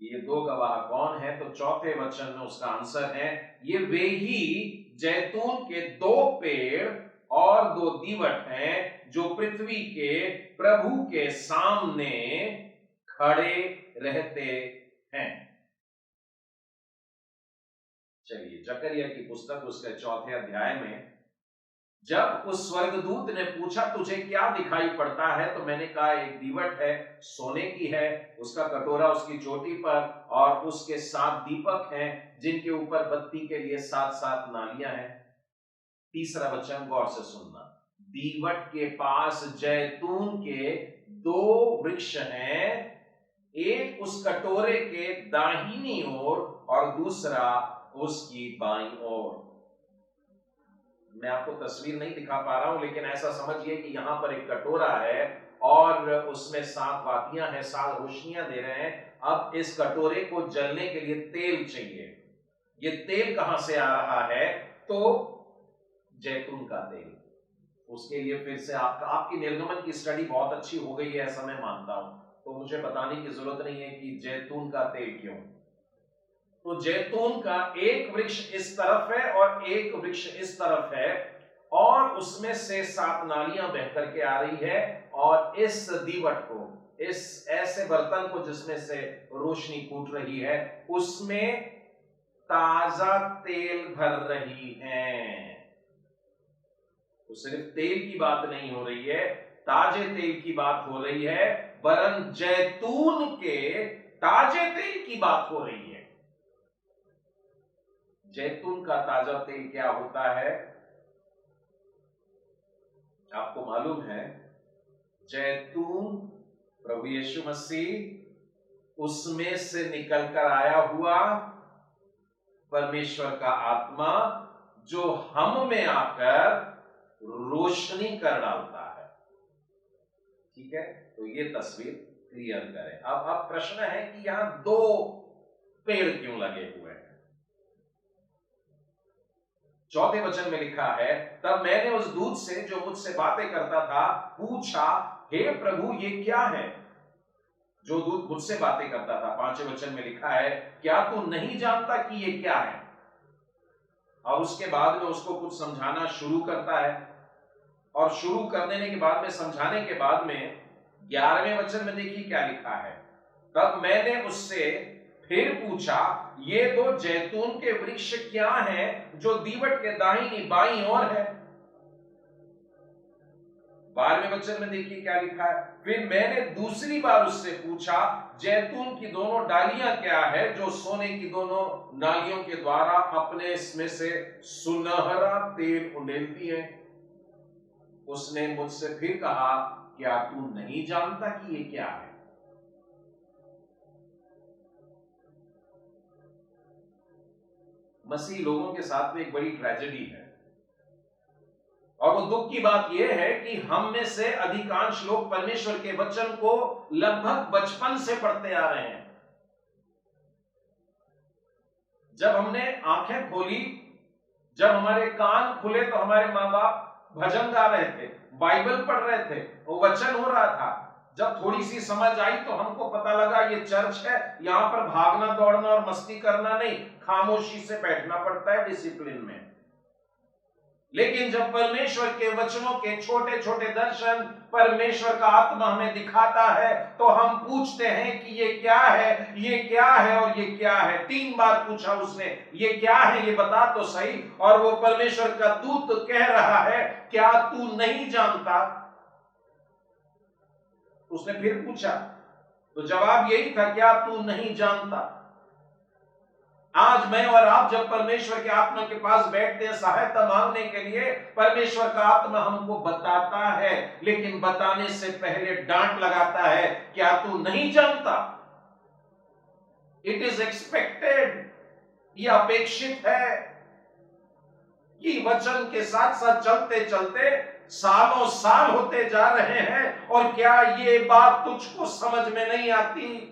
ये दो गवाह कौन है, तो 4थे वचन में उसका आंसर है ये वे ही जैतून के दो पेड़ और दो दीवट हैं जो पृथ्वी के प्रभु के सामने खड़े रहते हैं। चलिए जकरिया की पुस्तक उसके 4थे अध्याय में जब उस स्वर्गदूत ने पूछा तुझे क्या दिखाई पड़ता है, तो मैंने कहा एक दीवट है, सोने की है, उसका कटोरा उसकी चोटी पर और उसके 7 दीपक हैं जिनके ऊपर बत्ती के लिए 7-7 नालियां हैं। तीसरा वचन गौर से सुनना, दीवट के पास जैतून के दो वृक्ष हैं, एक उस कटोरे के दाहिनी ओर और दूसरा उसकी बाईं ओर। मैं आपको तस्वीर नहीं दिखा पा रहा हूं, लेकिन ऐसा समझिए कि यहां पर एक कटोरा है और उसमें 7 बातियां हैं, 7 रोशनियां दे रहे हैं। अब इस कटोरे को जलने के लिए तेल चाहिए। ये तेल कहां से आ रहा है, तो जैतून का तेल। उसके लिए फिर से आपकी निर्गमन की स्टडी बहुत अच्छी हो गई है ऐसा मैं मानता हूं, तो मुझे बताने की जरूरत नहीं है कि जैतून का तेल क्यों। तो जैतून का एक वृक्ष इस तरफ है और एक वृक्ष इस तरफ है और उसमें से 7 नालियां बह करके आ रही है और इस दीवट को, इस ऐसे बर्तन को जिसमें से रोशनी फूट रही है, उसमें ताजा तेल भर रही है। तो सिर्फ तेल की बात नहीं हो रही है, ताजे तेल की बात हो रही है, वरन जैतून के ताजे तेल की बात हो रही है। जैतून का ताजा तेल क्या होता है आपको मालूम है? जैतून प्रभु यीशु मसीह उसमें से निकलकर आया हुआ परमेश्वर का आत्मा जो हम में आकर रोशनी कर डालता है। ठीक है, तो ये तस्वीर क्लियर करें। अब प्रश्न है कि यहां दो पेड़ क्यों लगे हुए हैं? चौथे वचन में लिखा है, तब मैंने उस दूत से जो मुझसे बातें करता था पूछा, हे प्रभु ये क्या है? जो दूत मुझसे बातें करता था, पांचवें वचन में लिखा है, क्या तू नहीं जानता कि ये क्या है? और उसके बाद में उसको कुछ समझाना शुरू करता है, और शुरू करने के बाद में, समझाने के बाद में 11वें वचन में देखिए क्या लिखा है, तब मैंने उससे फिर पूछा, ये दो जैतून के वृक्ष क्या हैं जो दीवट के दाहिनी बाईं ओर है? 12वें वचन में देखिए क्या लिखा है, फिर मैंने दूसरी बार उससे पूछा, जैतून की दोनों डालियां क्या है जो सोने की दोनों नालियों के द्वारा अपने इसमें से सुनहरा तेल उंडेलती है? उसने मुझसे फिर कहा, क्या तू नहीं जानता कि ये क्या है? मसीह लोगों के साथ में एक बड़ी ट्रेजेडी है, और वो दुख की बात यह है कि हम में से अधिकांश लोग परमेश्वर के वचन को लगभग बचपन से पढ़ते आ रहे हैं। जब हमने आंखें खोली, जब हमारे कान खुले, तो हमारे माँ बाप भजन गा रहे थे, बाइबल पढ़ रहे थे, वो वचन हो रहा था। जब थोड़ी सी समझ आई तो हमको पता लगा ये चर्च है, यहां पर भागना दौड़ना और मस्ती करना नहीं, खामोशी से बैठना पड़ता है डिसिप्लिन में। लेकिन जब परमेश्वर के वचनों के छोटे छोटे दर्शन परमेश्वर का आत्मा हमें दिखाता है, तो हम पूछते हैं कि ये क्या है, ये क्या है और ये क्या है। 3 बार पूछा उसने, ये क्या है, ये बता तो सही। और वो परमेश्वर का दूत कह रहा है, क्या तू नहीं जानता? उसने फिर पूछा, तो जवाब यही था, क्या तू नहीं जानता? आज मैं और आप जब परमेश्वर के आत्मा के पास बैठते हैं सहायता मांगने के लिए, परमेश्वर का आत्मा हमको बताता है, लेकिन बताने से पहले डांट लगाता है, क्या तू नहीं जानता? इट इज एक्सपेक्टेड, ये अपेक्षित है कि वचन के साथ साथ चलते चलते सालों साल होते जा रहे हैं, और क्या ये बात तुझको समझ में नहीं आती?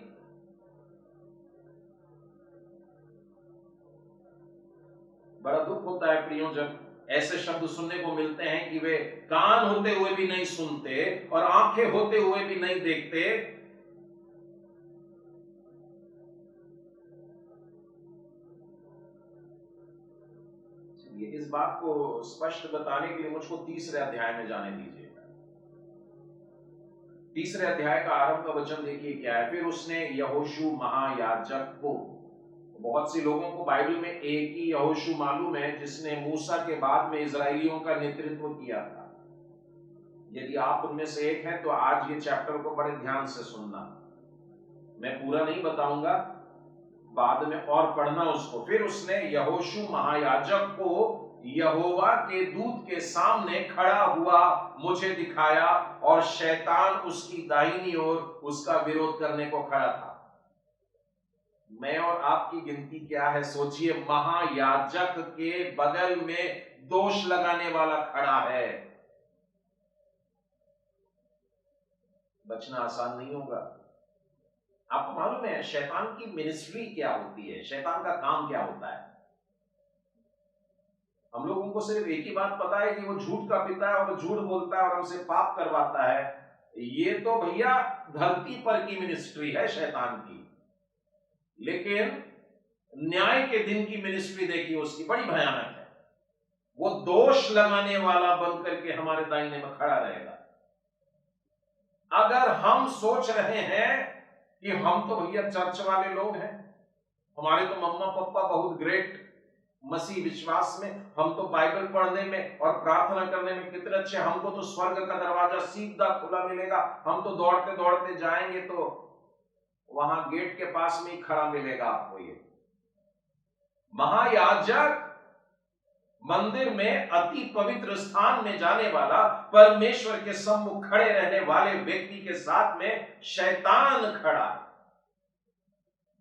बड़ा दुख होता है प्रियो, जब ऐसे शब्द सुनने को मिलते हैं कि वे कान होते हुए भी नहीं सुनते और आंखें होते हुए भी नहीं देखते। इस बात को स्पष्ट बताने के लिए मुझको 3रे अध्याय में जाने दीजिएगा। 3रे अध्याय का आरंभ का वचन देखिए क्या है, फिर उसने यहोशू महायाजक को, बहुत सी लोगों को बाइबल में एक ही यहोशू मालूम है जिसने मूसा के बाद में इजरायलियों का नेतृत्व किया था। यदि आप उनमें से एक हैं तो आज ये चैप्टर को बड़े ध्यान से सुनना, मैं पूरा नहीं बताऊंगा, बाद में और पढ़ना उसको। फिर उसने यहोशू महायाजक को यहोवा के दूत के सामने खड़ा हुआ मुझे दिखाया, और शैतान उसकी दाहिनी ओर उसका विरोध करने को खड़ा था। मैं और आपकी गिनती क्या है सोचिए, महायाजक के बगल में दोष लगाने वाला खड़ा है। बचना आसान नहीं होगा। आपको मालूम है शैतान की मिनिस्ट्री क्या होती है, शैतान का काम क्या होता है? हम लोगों को सिर्फ एक ही बात पता है कि वो झूठ का पिता है और झूठ बोलता है और हमसे पाप करवाता है। ये तो भैया धरती पर की मिनिस्ट्री है शैतान की, लेकिन न्याय के दिन की मिनिस्ट्री देखिए उसकी बड़ी भयानक है। वो दोष लगाने वाला बन करके हमारे दाहिने में खड़ा रहेगा। अगर हम सोच रहे हैं कि हम तो भैया चर्च वाले लोग हैं, हमारे तो मम्मा पापा बहुत ग्रेट, मसीह विश्वास में, हम तो बाइबल पढ़ने में और प्रार्थना करने में कितने अच्छे, हमको तो स्वर्ग का दरवाजा सीधा खुला मिलेगा, हम तो दौड़ते दौड़ते जाएंगे तो वहां गेट के पास में ही खड़ा मिलेगा आपको। ये महायाजक मंदिर में अति पवित्र स्थान में जाने वाला, परमेश्वर के सम्मुख खड़े रहने वाले व्यक्ति के साथ में शैतान खड़ा है,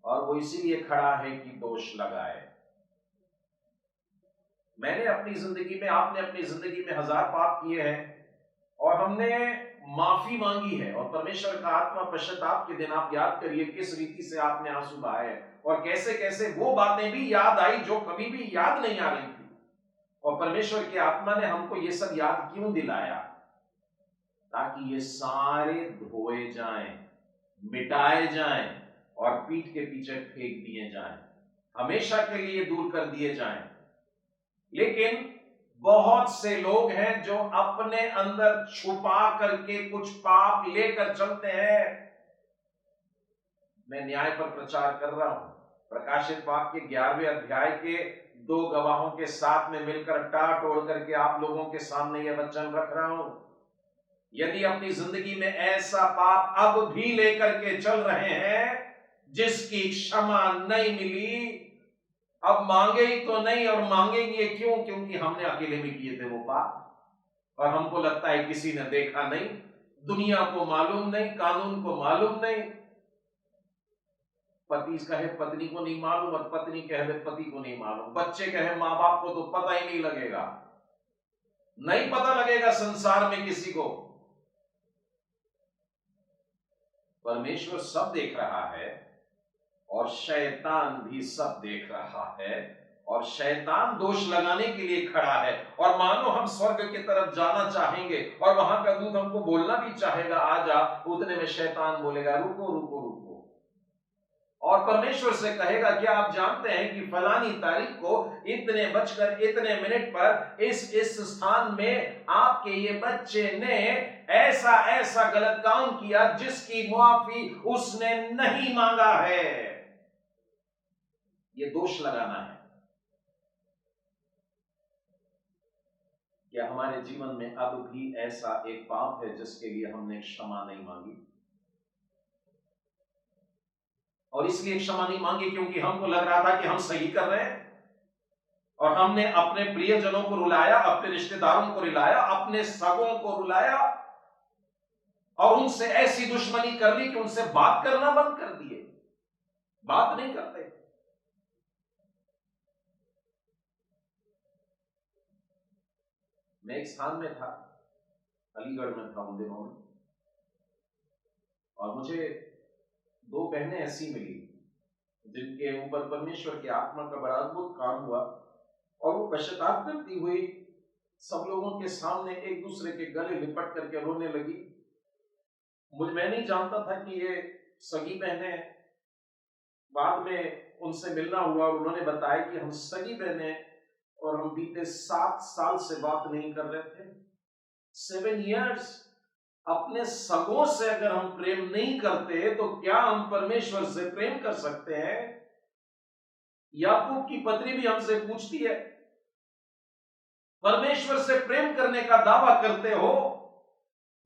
और वो इसीलिए खड़ा है कि दोष लगाए। मैंने अपनी जिंदगी में, आपने अपनी जिंदगी में 1000 पाप किए हैं और हमने माफी मांगी है, और परमेश्वर का आत्मा पश्चाताप के दिन आप याद करिए किस रीति से आपने आंसू बहाए और कैसे कैसे वो बातें भी याद आई जो कभी भी याद नहीं आ रही थी। और परमेश्वर की आत्मा ने हमको ये सब याद क्यों दिलाया? ताकि ये सारे धोए जाएं, मिटाए जाएं और पीठ के पीछे फेंक दिए जाएं, हमेशा के लिए दूर कर दिए जाएं। लेकिन बहुत से लोग हैं जो अपने अंदर छुपा करके कुछ पाप लेकर चलते हैं। मैं न्याय पर प्रचार कर रहा हूं, प्रकाशित वाक्य 11वें अध्याय के 2 गवाहों के साथ में मिलकर टाट ओढ़ करके आप लोगों के सामने यह वचन रख रहा हूं। यदि अपनी जिंदगी में ऐसा पाप अब भी लेकर के चल रहे हैं जिसकी क्षमा नहीं मिली, अब मांगे ही तो नहीं, और मांगेंगे क्यों? क्योंकि हमने अकेले में किए थे वो पाप, और हमको लगता है किसी ने देखा नहीं, दुनिया को मालूम नहीं, कानून को मालूम नहीं। पति कहे पत्नी को नहीं मालूम और पत्नी कहे पति को नहीं मालूम, बच्चे कहे मां बाप को तो पता ही नहीं लगेगा, नहीं पता लगेगा संसार में किसी को। परमेश्वर सब देख रहा है और शैतान भी सब देख रहा है, और शैतान दोष लगाने के लिए खड़ा है। और मानो हम स्वर्ग की तरफ जाना चाहेंगे और वहां का दूत हमको बोलना भी चाहेगा आ जा, उतने में शैतान बोलेगा रुको रुको रुको, और परमेश्वर से कहेगा क्या आप जानते हैं कि फलानी तारीख को इतने बजकर इतने मिनट पर इस स्थान में आपके ये बच्चे ने ऐसा ऐसा गलत काम किया जिसकी मुआफी उसने नहीं मांगा है। ये दोष लगाना है। क्या हमारे जीवन में अब भी ऐसा एक पाप है जिसके लिए हमने क्षमा नहीं मांगी? और इसलिए क्षमा नहीं मांगी क्योंकि हमको लग रहा था कि हम सही कर रहे हैं, और हमने अपने प्रियजनों को रुलाया, अपने रिश्तेदारों को रुलाया, अपने सगों को रुलाया, और उनसे ऐसी दुश्मनी कर ली कि उनसे बात करना बंद कर दिए, बात नहीं करते। मैं एक स्थान में था, अलीगढ़ में था उन दिनों में, और मुझे 2 बहनें ऐसी मिली जिनके ऊपर परमेश्वर की आत्मा का बड़ा अद्भुत काम हुआ, और वो पश्चाताप करती हुई सब लोगों के सामने एक दूसरे के गले लिपट करके रोने लगी। मैं नहीं जानता था कि ये सगी बहनें हैं। बाद में उनसे मिलना हुआ और उन्होंने बताया कि हम सगी बहनें और हम बीते 7 साल से बात नहीं कर रहे थे। 7 years। अपने सगों से अगर हम प्रेम नहीं करते तो क्या हम परमेश्वर से प्रेम कर सकते हैं? याकूब की पत्नी भी हमसे पूछती है, परमेश्वर से प्रेम करने का दावा करते हो?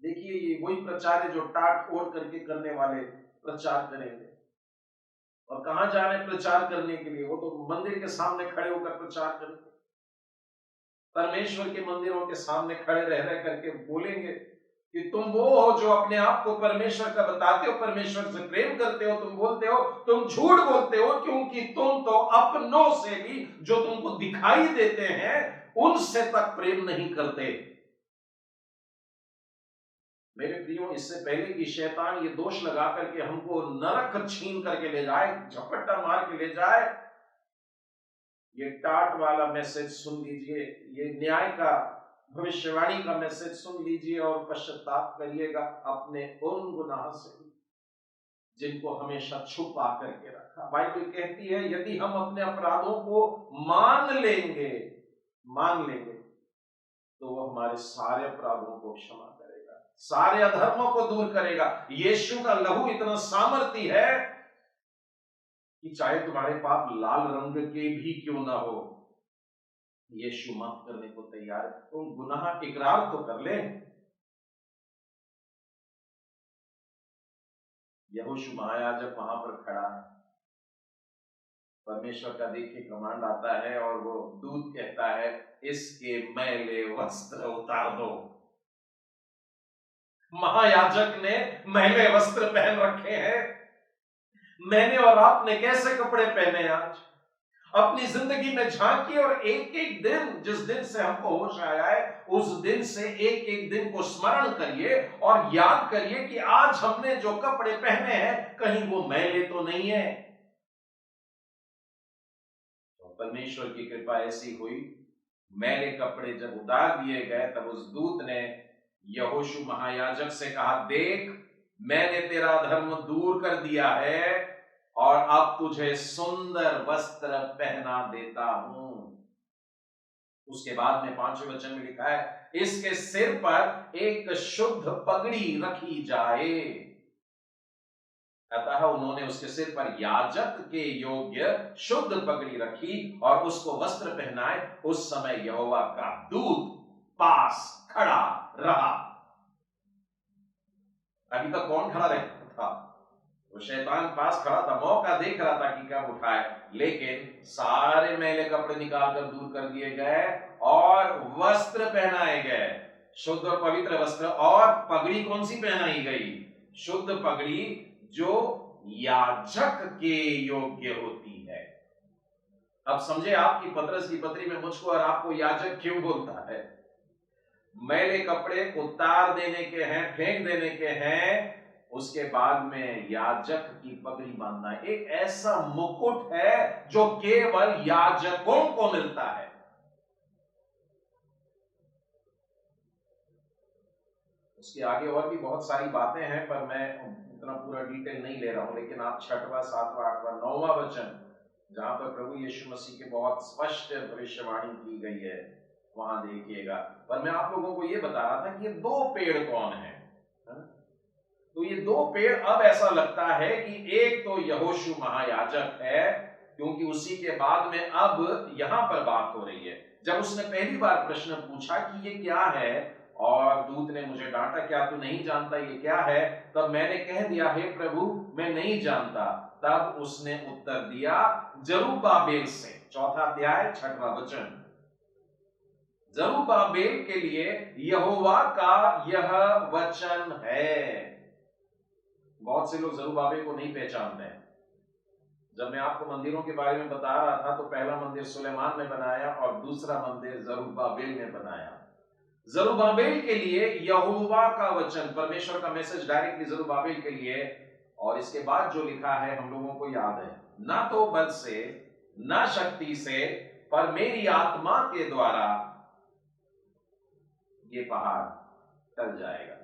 देखिए ये वही प्रचार है जो टाट ओढ़ करके करने वाले प्रचार करेंगे। और कहां जा रहे हैं प्रचार करने के लिए? वो तो मंदिर के सामने खड़े होकर प्रचार करेंगे, परमेश्वर के मंदिरों के सामने खड़े रह रह करके बोलेंगे कि तुम वो हो जो अपने आप को परमेश्वर का बताते हो, परमेश्वर से प्रेम करते हो। तुम बोलते हो, तुम झूठ बोलते हो, क्योंकि तुम तो अपनों से भी जो तुमको दिखाई देते हैं उनसे तक प्रेम नहीं करते। मेरे प्रियो, इससे पहले कि शैतान ये दोष लगा करके हमको नरक छीन करके ले जाए, झपट्टा मार के ले जाए, ये टाट वाला मैसेज सुन लीजिए, ये न्याय का भविष्यवाणी का मैसेज सुन लीजिए और पश्चाताप करिएगा अपने उन गुनाह से जिनको हमेशा छुपा करके रखा। बाइबल कहती है यदि हम अपने अपराधों को मान लेंगे तो वो हमारे सारे अपराधों को क्षमा करेगा, सारे अधर्मों को दूर करेगा। यीशु का लहू इतना सामर्थी है कि चाहे तुम्हारे पाप लाल रंग के भी क्यों ना हो, यीशु माफ करने को तैयार है। तुम गुनाह इकरार तो कर ले। यहोशू महायाजक वहां पर खड़ा है, परमेश्वर का देखिए कमांड आता है और वो दूत कहता है इसके मैले वस्त्र उतार दो। महायाजक ने मैले वस्त्र पहन रखे हैं। मैंने और आपने कैसे कपड़े पहने आज? अपनी जिंदगी में झांकिए और एक एक दिन, जिस दिन से हमको होश आया है उस दिन से एक एक दिन को स्मरण करिए और याद करिए कि आज हमने जो कपड़े पहने हैं कहीं वो मैले तो नहीं है। तो परमेश्वर की कृपा ऐसी हुई, मैले कपड़े जब उतार दिए गए तब उस दूत ने यहोशू महायाजक से कहा, देख मैंने तेरा धर्म दूर कर दिया है और अब तुझे सुंदर वस्त्र पहना देता हूं। उसके बाद में 5वें वचन में लिखा है, इसके सिर पर एक शुद्ध पगड़ी रखी जाए। अतः उन्होंने उसके सिर पर याजक के योग्य शुद्ध पगड़ी रखी और उसको वस्त्र पहनाए। उस समय यहोवा का दूत पास खड़ा रहा। अभी तक कौन खड़ा रहता था? वो शैतान पास खड़ा था, मौका देख रहा था कि कब उठाए, लेकिन सारे मैले कपड़े निकालकर दूर कर दिए गए और वस्त्र पहनाए गए, शुद्ध और पवित्र वस्त्र। और पगड़ी कौन सी पहनाई गई? शुद्ध पगड़ी जो याजक के योग्य होती है। अब समझे आपकी पतरस की पत्री में मुझको और आपको याजक क्यों बोलता है? मैले कपड़े उतार देने के हैं, फेंक देने के हैं, उसके बाद में याजक की पगड़ी बांधना एक ऐसा मुकुट है जो केवल याजकों को मिलता है। उसके आगे और भी बहुत सारी बातें हैं पर मैं उतना पूरा डिटेल नहीं ले रहा हूं, लेकिन आप 6वां, 7वां, 8वां, 9वां वचन जहां पर प्रभु यीशु मसीह की बहुत स्पष्ट भविष्यवाणी की गई है वहां देखिएगा। पर मैं आप लोगों को यह बता रहा था कि ये दो पेड़ कौन है? तो ये दो पेड़ अब ऐसा लगता है कि एक तो यहोशू महायाजक है, क्योंकि उसी के बाद में अब यहां पर बात हो रही है। जब उसने पहली बार प्रश्न पूछा कि ये क्या है और दूत ने मुझे डांटा, क्या तू नहीं जानता ये क्या है? तब मैंने कह दिया, हे प्रभु मैं नहीं जानता। तब उसने उत्तर दिया जरुब्बाबेल से। 4वां अध्याय 6वां वचन। जरुब्बाबेल के लिए यहोवा का यह वचन है। बहुत से लोग जरुब्बाबेल को नहीं पहचानते हैं। जब मैं आपको मंदिरों के बारे में बता रहा था तो पहला मंदिर सुलेमान ने बनाया और दूसरा मंदिर जरुब्बाबेल ने बनाया। जरुब्बाबेल के लिए यहोवा का वचन, परमेश्वर का मैसेज डायरेक्टली जरुब्बाबेल के लिए। और इसके बाद जो लिखा है हम लोगों को याद है, ना तो बल से ना शक्ति से पर मेरी आत्मा के द्वारा ये पहाड़ टल जाएगा।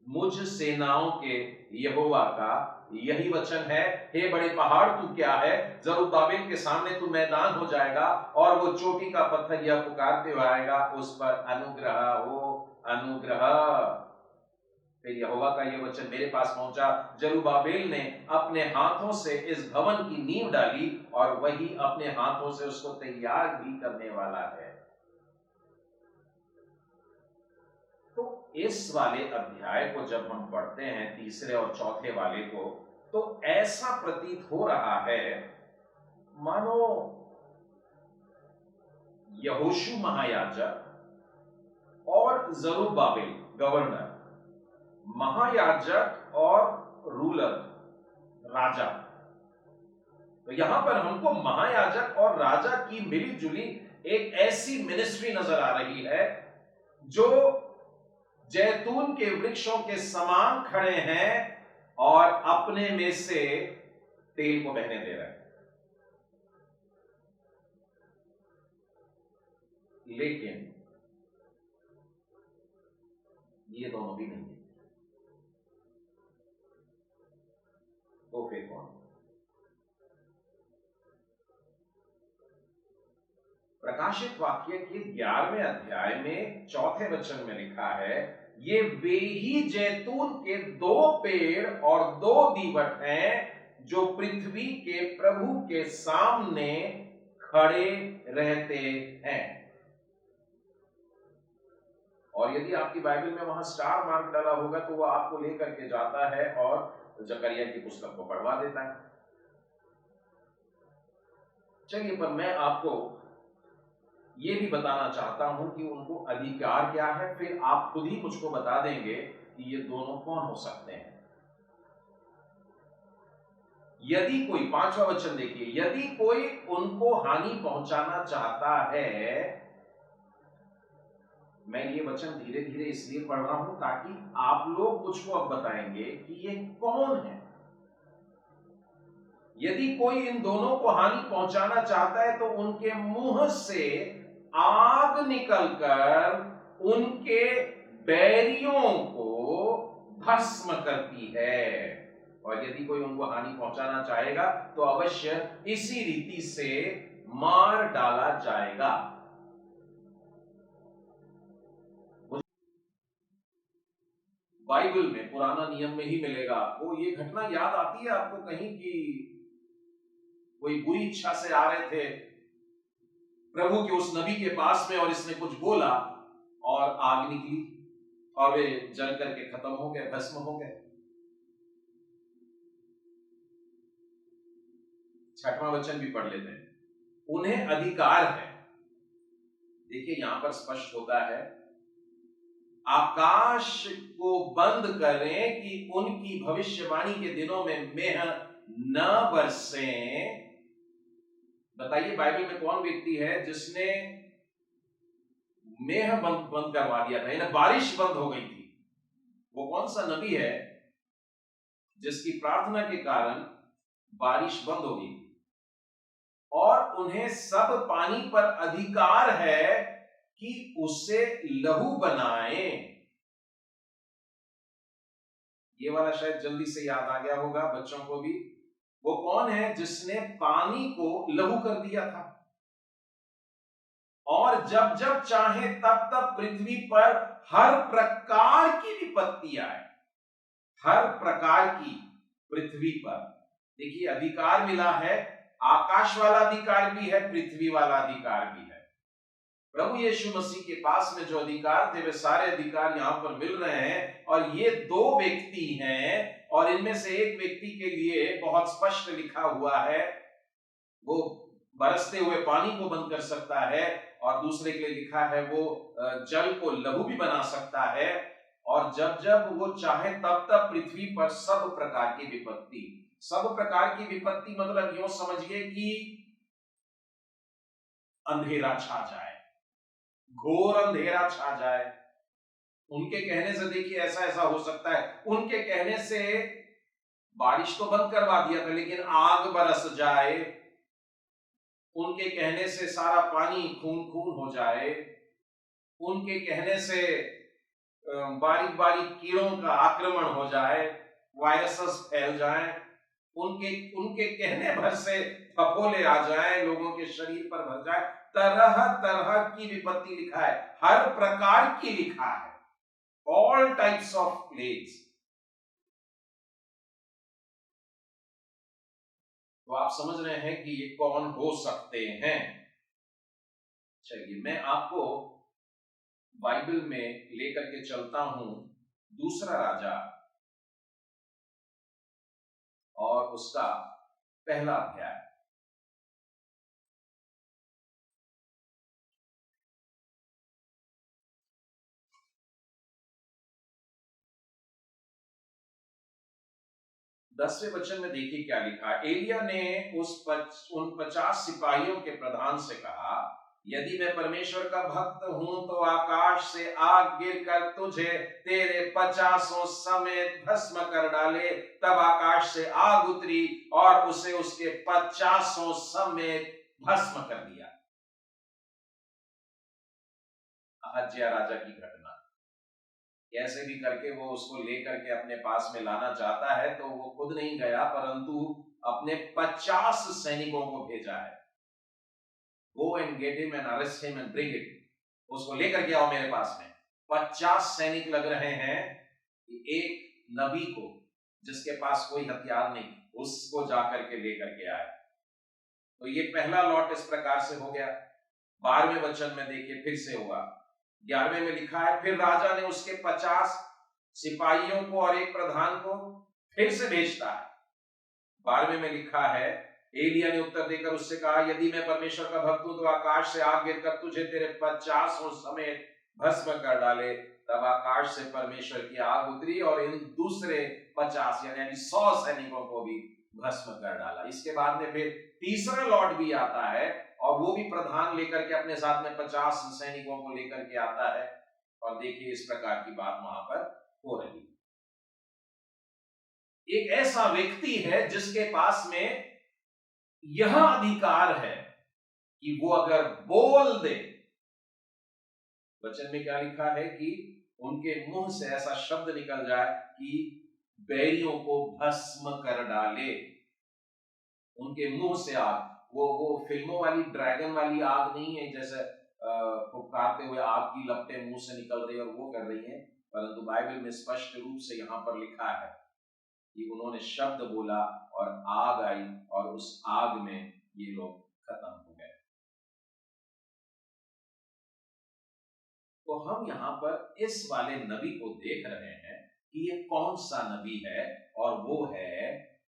मुझ सेनाओं के यहोवा का यही वचन है, हे बड़े पहाड़ तू क्या है? जरुब्बाबेल के सामने तू मैदान हो जाएगा और वो चोटी का पत्थर यह पुकारते हुए आएगा, उस पर अनुग्रह हो, अनुग्रह। फिर यहोवा का यह वचन मेरे पास पहुंचा, जरुब्बाबेल ने अपने हाथों से इस भवन की नींव डाली और वही अपने हाथों से उसको तैयार भी करने वाला है। तो इस वाले अध्याय को जब हम पढ़ते हैं, तीसरे और चौथे वाले को, तो ऐसा प्रतीत हो रहा है मानो यहोशू महायाजक और जरुब्बाबेल गवर्नर, महायाजक और रूलर राजा। तो यहां पर हमको महायाजक और राजा की मिलीजुली एक ऐसी मिनिस्ट्री नजर आ रही है जो जैतून के वृक्षों के समान खड़े हैं और अपने में से तेल को बहने दे रहे हैं। लेकिन ये दोनों भी नहीं है। तो फिर कौन? प्रकाशित वाक्य के 11वें अध्याय में 4थे वचन में लिखा है, ये वे ही जैतून के 2 पेड़ और 2 दीवट हैं जो पृथ्वी के प्रभु के सामने खड़े रहते हैं। और यदि आपकी बाइबल में वहां स्टार मार्क डाला होगा तो वो आपको लेकर के जाता है और जकरिया की पुस्तक को पढ़वा देता है। चलिए, पर मैं आपको ये भी बताना चाहता हूं कि उनको अधिकार क्या है, फिर आप खुद ही मुझको बता देंगे कि ये दोनों कौन हो सकते हैं। यदि कोई, 5वां वचन देखिए, यदि कोई उनको हानि पहुंचाना चाहता है, मैं ये वचन धीरे धीरे इसलिए पढ़ रहा हूं ताकि आप लोग मुझको अब बताएंगे कि ये कौन है। यदि कोई इन दोनों को हानि पहुंचाना चाहता है तो उनके मुंह से आग निकलकर उनके बैरियों को भस्म करती है। और यदि कोई उनको हानि पहुंचाना चाहेगा तो अवश्य इसी रीति से मार डाला जाएगा। बाइबल में, पुराना नियम में ही मिलेगा आपको। ये घटना याद आती है आपको कहीं कि कोई बुरी इच्छा से आ रहे थे प्रभु के उस नबी के पास में और इसने कुछ बोला और आग निकली और वे जल करके खत्म हो गए, भस्म हो गए। 6वां वचन भी पढ़ लेते हैं। उन्हें अधिकार है, देखिए यहां पर स्पष्ट होता है, आकाश को बंद करें कि उनकी भविष्यवाणी के दिनों में मेह न बरसे। बताइए बाइबल में कौन व्यक्ति है जिसने मेह बंद करवा दिया था, यानी बारिश बंद हो गई थी? वो कौन सा नबी है जिसकी प्रार्थना के कारण बारिश बंद हो गई? और उन्हें सब पानी पर अधिकार है कि उसे लहू बनाए। ये वाला शायद जल्दी से याद आ गया होगा बच्चों को भी। वो कौन है जिसने पानी को लहू कर दिया था और जब जब चाहे तब तब पृथ्वी पर हर प्रकार की विपत्ति आए, हर प्रकार की पृथ्वी पर। देखिए अधिकार मिला है, आकाश वाला अधिकार भी है, पृथ्वी वाला अधिकार भी है। प्रभु यीशु मसीह के पास में जो अधिकार थे वे सारे अधिकार यहां पर मिल रहे हैं। और ये दो व्यक्ति हैं और इनमें से एक व्यक्ति के लिए बहुत स्पष्ट लिखा हुआ है, वो बरसते हुए पानी को बंद कर सकता है, और दूसरे के लिए लिखा है वो जल को लहू भी बना सकता है। और जब जब वो चाहे तब तब पृथ्वी पर सब प्रकार की विपत्ति, सब प्रकार की विपत्ति मतलब यूं समझिए कि अंधेरा छा जाए, घोर अंधेरा छा जाए। उनके कहने से देखिए ऐसा ऐसा हो सकता है, उनके कहने से बारिश तो बंद करवा दिया था लेकिन आग बरस जाए, उनके कहने से सारा पानी खून खून हो जाए, उनके कहने से बारीक बारीक कीड़ों का आक्रमण हो जाए, वायरसेस फैल जाएं, उनके उनके कहने भर से फफोले आ जाएं, लोगों के शरीर पर भर जाए, तरह तरह की विपत्ति लिखा है, हर प्रकार की लिखा है, ऑल टाइप्स ऑफ प्लेग्स। तो आप समझ रहे हैं कि ये कौन हो सकते हैं। चलिए मैं आपको बाइबल में लेकर के चलता हूं दूसरा राजा और उसका पहला अध्याय। दसवें वचन में देखिए क्या लिखा। एलिया ने उन 50 सिपाहियों के प्रधान से कहा, यदि मैं परमेश्वर का भक्त हूं तो आकाश से आग गिरकर तुझे तेरे 50 समेत भस्म कर डाले। तब आकाश से आग उतरी और उसे उसके 50 समेत भस्म कर दिया। अहज्या राजा की घटना, कैसे भी करके वो उसको लेकर के अपने पास में लाना चाहता है, तो वो खुद नहीं गया परंतु अपने 50 सैनिकों को भेजा है। Go and get him and arrest him and bring it. उसको लेकर के आओ मेरे पास में। 50 सैनिक लग रहे हैं कि एक नबी को जिसके पास कोई हथियार नहीं, उसको जाकर के लेकर के आए। तो ये पहला लॉट इस प्रकार से हो गया। 12वें वचन में देखिए फिर से हुआ। 11वें में लिखा है, फिर राजा ने उसके 50 सिपाहियों को और एक प्रधान को फिर से भेजता है। 12वें में लिखा है, एलिय्याह ने उत्तर देकर उससे कहा, यदि मैं परमेश्वर का भक्त हूं तो आकाश से आग गिरकर तुझे तेरे 50 समेत भस्म कर डाले। तब आकाश से परमेश्वर की आग उतरी और इन दूसरे 50 यानी 100 सैनिकों को भी भस्म कर डाला। इसके बाद में फिर तीसरा लॉर्ड भी आता है और वो भी प्रधान लेकर के अपने साथ में 50 सैनिकों को लेकर के आता है। और देखिए इस प्रकार की बात वहां पर हो रही है। एक ऐसा व्यक्ति है जिसके पास में यह अधिकार है कि वो अगर बोल दे, वचन में क्या लिखा है कि उनके मुंह से ऐसा शब्द निकल जाए कि बैरियों को भस्म कर डाले। उनके मुंह से आग, वो फिल्मों वाली ड्रैगन वाली आग नहीं है, जैसे फुफकारते हुए आग की लपटें मुंह से निकल रही है और वो कर रही है, परंतु बाइबल में स्पष्ट रूप से यहां पर लिखा है कि उन्होंने शब्द बोला और आग आई और उस आग में ये लोग खत्म हो गए। तो हम यहां पर इस वाले नबी को देख रहे हैं कि ये कौन सा नबी है, और वो है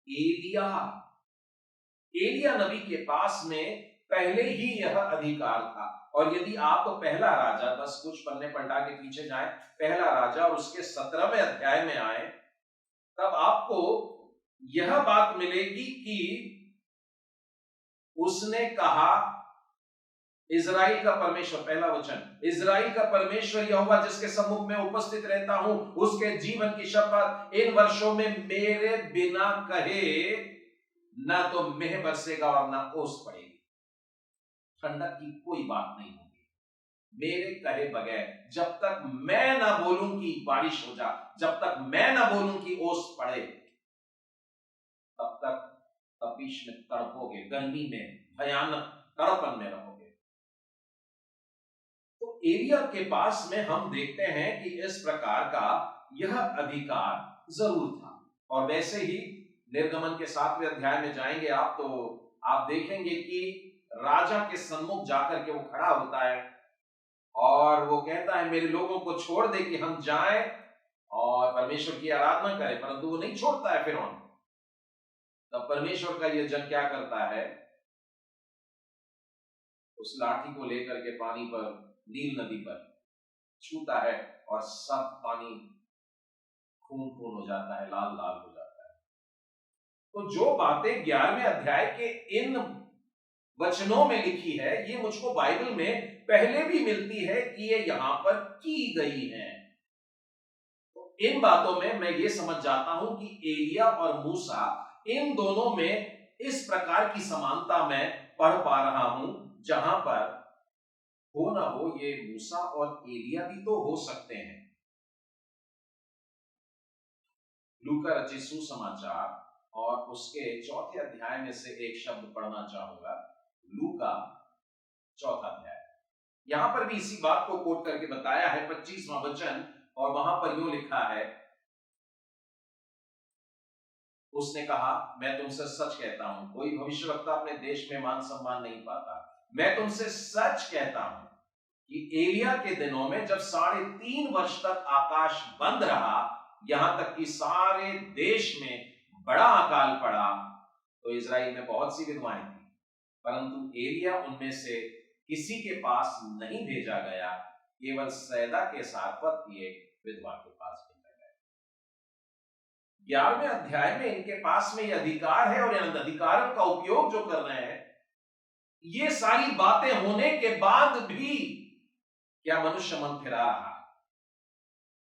एलिय्याह। एलिय्याह नबी के पास में पहले ही यह अधिकार था। और यदि आप पहला राजा, बस कुछ पन्ने पलटा के पीछे जाएं, पहला राजा और उसके 17वें अध्याय में आए, तब आपको यह बात मिलेगी कि उसने कहा, इज़राइल का परमेश्वर, पहला वचन, इज़राइल का परमेश्वर यहोवा जिसके सम्मुख में उपस्थित रहता हूं, उसके जीवन की शपथ, इन वर्षों में मेरे बिना कहे ना तो मेह बरसेगा और ना ओस पड़ेगी। ठंडक की कोई बात नहीं होगी मेरे कहे बगैर। जब तक मैं ना बोलूं कि बारिश हो जा, जब तक मैं ना बोलूं कि ओस पड़े, तब तक तपिश में तड़पोगे, गर्मी में भयानक तड़पन में रहोगे। तो एलिय्याह के पास में हम देखते हैं कि इस प्रकार का यह अधिकार जरूर था। और वैसे ही निर्गमन के 7वें अध्याय में जाएंगे आप, तो आप देखेंगे कि राजा के सम्मुख जाकर के वो खड़ा होता है और वो कहता है, मेरे लोगों को छोड़ दे कि हम जाएं और परमेश्वर की आराधना करें, परंतु वो नहीं छोड़ता है फिरौन। तब परमेश्वर का यह जन क्या करता है, उस लाठी को लेकर के पानी पर, नील नदी पर छूता है और सब पानी खून खून हो जाता है, लाल लाल हो जाता है। तो जो बातें 11वें अध्याय के इन वचनों में लिखी है, ये मुझको बाइबल में पहले भी मिलती है कि ये यहां पर की गई है। तो इन बातों में मैं ये समझ जाता हूं कि एलिय्याह और मूसा, इन दोनों में इस प्रकार की समानता मैं पढ़ पा रहा हूं, जहां पर हो ना हो ये मूसा और एलिय्याह भी तो हो सकते हैं। लूका रचित सुसमाचार और उसके 4थे अध्याय में से एक शब्द पढ़ना चाहूंगा। लूका 4था अध्याय, यहां पर भी इसी बात को कोट करके बताया है, 25वां वचन, और वहां पर यूं लिखा है, उसने कहा, मैं तुमसे सच कहता हूं, कोई भविष्यवक्ता अपने देश में मान सम्मान नहीं पाता। मैं तुमसे सच कहता हूं कि एलिय्याह के दिनों में जब 3.5 वर्ष तक आकाश बंद रहा, यहां तक कि सारे देश में बड़ा अकाल पड़ा, तो इज़राइल में बहुत सी विधवाएं थी, परंतु एलिय्याह उनमें से किसी के पास नहीं भेजा गया, केवल सैदा के सारपत की एक विधवा के पास भेजा गया। 11वें अध्याय में इनके पास में यह अधिकार है और इन अधिकारों का उपयोग जो कर रहे हैं, ये सारी बातें होने के बाद भी क्या मनुष्य मन फिरा रहा?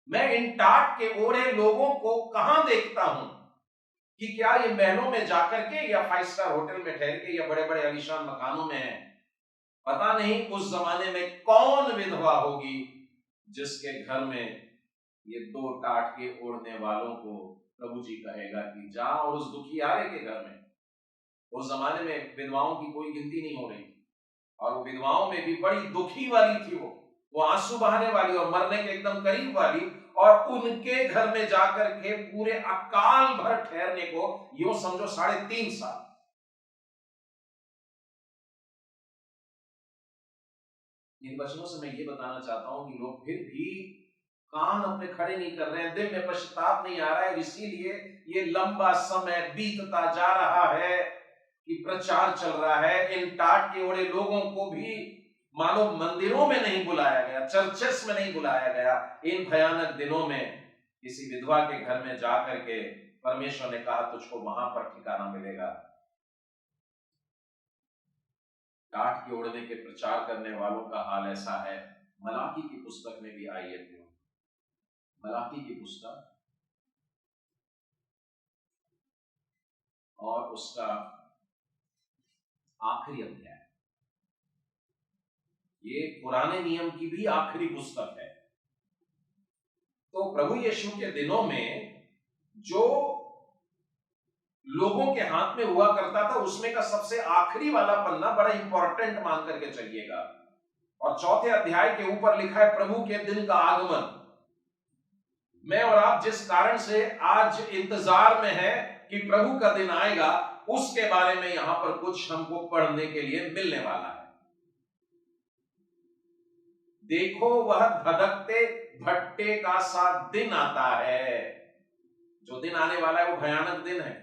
मैं इन टाट के ओढ़े लोगों को कहां देखता हूं कि क्या ये महलों में जाकर के या 5 स्टार होटल में ठहर के या बड़े बड़े आलीशान मकानों में है। पता नहीं उस जमाने में कौन विधवा होगी जिसके घर में ये 2 टाट के ओढ़ने वालों को प्रभु जी कहेगा कि जा और उस दुखियारे के घर में। उस जमाने में विधवाओं की कोई गिनती नहीं हो रही, और वो विधवाओं में भी बड़ी दुखी वाली थी, वो आंसू बहाने वाली और मरने के एकदम करीब वाली, और उनके घर में जाकर के पूरे अकाल भर ठहरने को, यूं समझो 3.5 साल। इन वचनों से मैं ये बताना चाहता हूं कि लोग फिर भी कान अपने खड़े नहीं कर रहे हैं, दिल में पश्चाताप नहीं आ रहा है, इसीलिए ये लंबा समय बीतता जा रहा है कि प्रचार चल रहा है। इन टाट के ओढ़े लोगों को भी मानो मंदिरों में नहीं बुलाया गया, चर्चेस में नहीं बुलाया गया। इन भयानक दिनों में किसी विधवा के घर में जाकर के परमेश्वर ने कहा तुझको वहां पर ठिकाना मिलेगा। टाट के ओढ़ने के प्रचार करने वालों का हाल ऐसा है। मलाकी की पुस्तक में भी आई है, मलाकी की पुस्तक और उसका आखिरी अध्याय, ये पुराने नियम की भी आखिरी पुस्तक है। तो प्रभु यीशु के दिनों में जो लोगों के हाथ में हुआ करता था उसमें का सबसे आखिरी वाला पन्ना बड़ा इंपॉर्टेंट मान करके चलिएगा। और चौथे अध्याय के ऊपर लिखा है प्रभु के दिन का आगमन। मैं और आप जिस कारण से आज इंतजार में है कि प्रभु का दिन आएगा, उसके बारे में यहां पर कुछ हमको पढ़ने के लिए मिलने वाला है। देखो वह धधकते भट्टे का सा दिन आता है। जो दिन आने वाला है वो भयानक दिन है।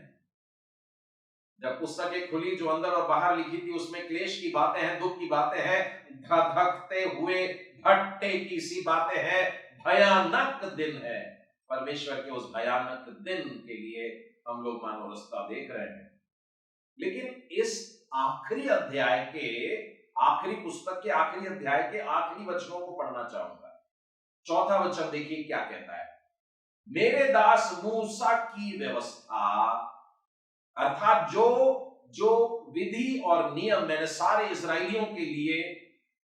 जब पुस्तकें खुली जो अंदर और बाहर लिखी थी उसमें क्लेश की बातें हैं, दुख की बातें हैं, धधकते हुए भट्टे की सी बातें हैं। भयानक दिन है। परमेश्वर के उस भयानक दिन के लिए हम लोग मानो रास्ता देख रहे हैं। लेकिन इस आखिरी अध्याय के आखिरी पुस्तक के आखिरी अध्याय के आखिरी वचनों को पढ़ना चाहूंगा। चौथा वचन देखिए क्या कहता है। मेरे दास मूसा की व्यवस्था, अर्थात जो विधि और नियम मैंने सारे इस्राएलियों के लिए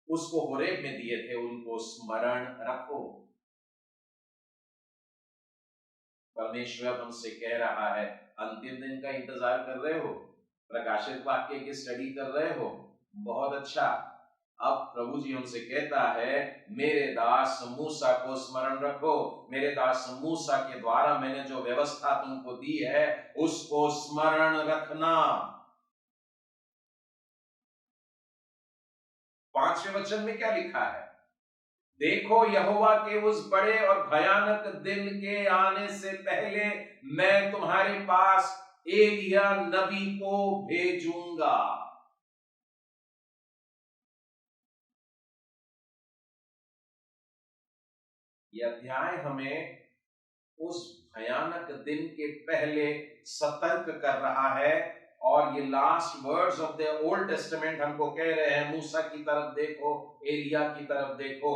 उसको होरेब में दिए थे, उनको स्मरण रखो। परमेश्वर हमसे कह रहा है, अंतिम दिन का इंतजार कर रहे हो, प्रकाशित वाक्य की स्टडी कर रहे हो, बहुत अच्छा। अब प्रभु जी हमसे कहता है मेरे दास मूसा को स्मरण रखो। मेरे दास मूसा के द्वारा मैंने जो व्यवस्था तुमको दी है उसको स्मरण रखना। 5वें वचन में क्या लिखा है। देखो यहोवा के उस बड़े और भयानक दिन के आने से पहले मैं तुम्हारे पास एलिया नबी को भेजूंगा। यह अध्याय हमें उस भयानक दिन के पहले सतर्क कर रहा है। और ये last words of the old testament हमको कह रहे हैं मूसा की तरफ देखो, एलिया की तरफ देखो,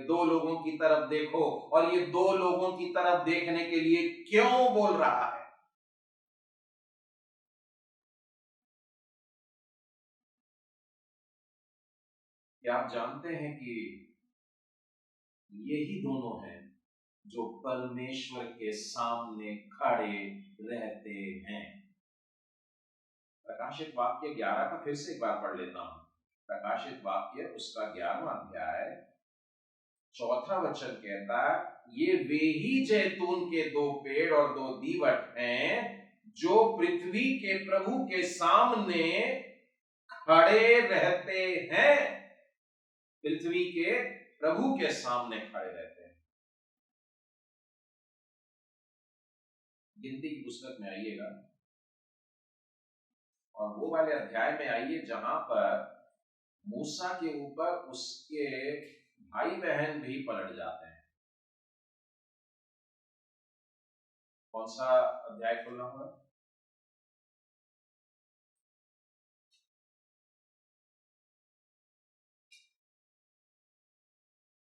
दो लोगों की तरफ देखो। और ये दो लोगों की तरफ देखने के लिए क्यों बोल रहा है। क्या आप जानते हैं कि यही दोनों हैं जो परमेश्वर के सामने खड़े रहते हैं। प्रकाशित वाक्य 11 का फिर से एक बार पढ़ लेता हूं। प्रकाशित वाक्य उसका 11वां अध्याय चौथा वचन कहता है, ये वे ही जैतून के दो पेड़ और दो दीवट हैं जो पृथ्वी के प्रभु के सामने खड़े रहते हैं। पृथ्वी के प्रभु के सामने खड़े रहते हैं। गिनती की पुस्तक में आइएगा और वो वाले अध्याय में आइए जहां पर मूसा के ऊपर उसके भाई बहन भी पलट जाते हैं। कौन सा अध्याय खोलना होगा।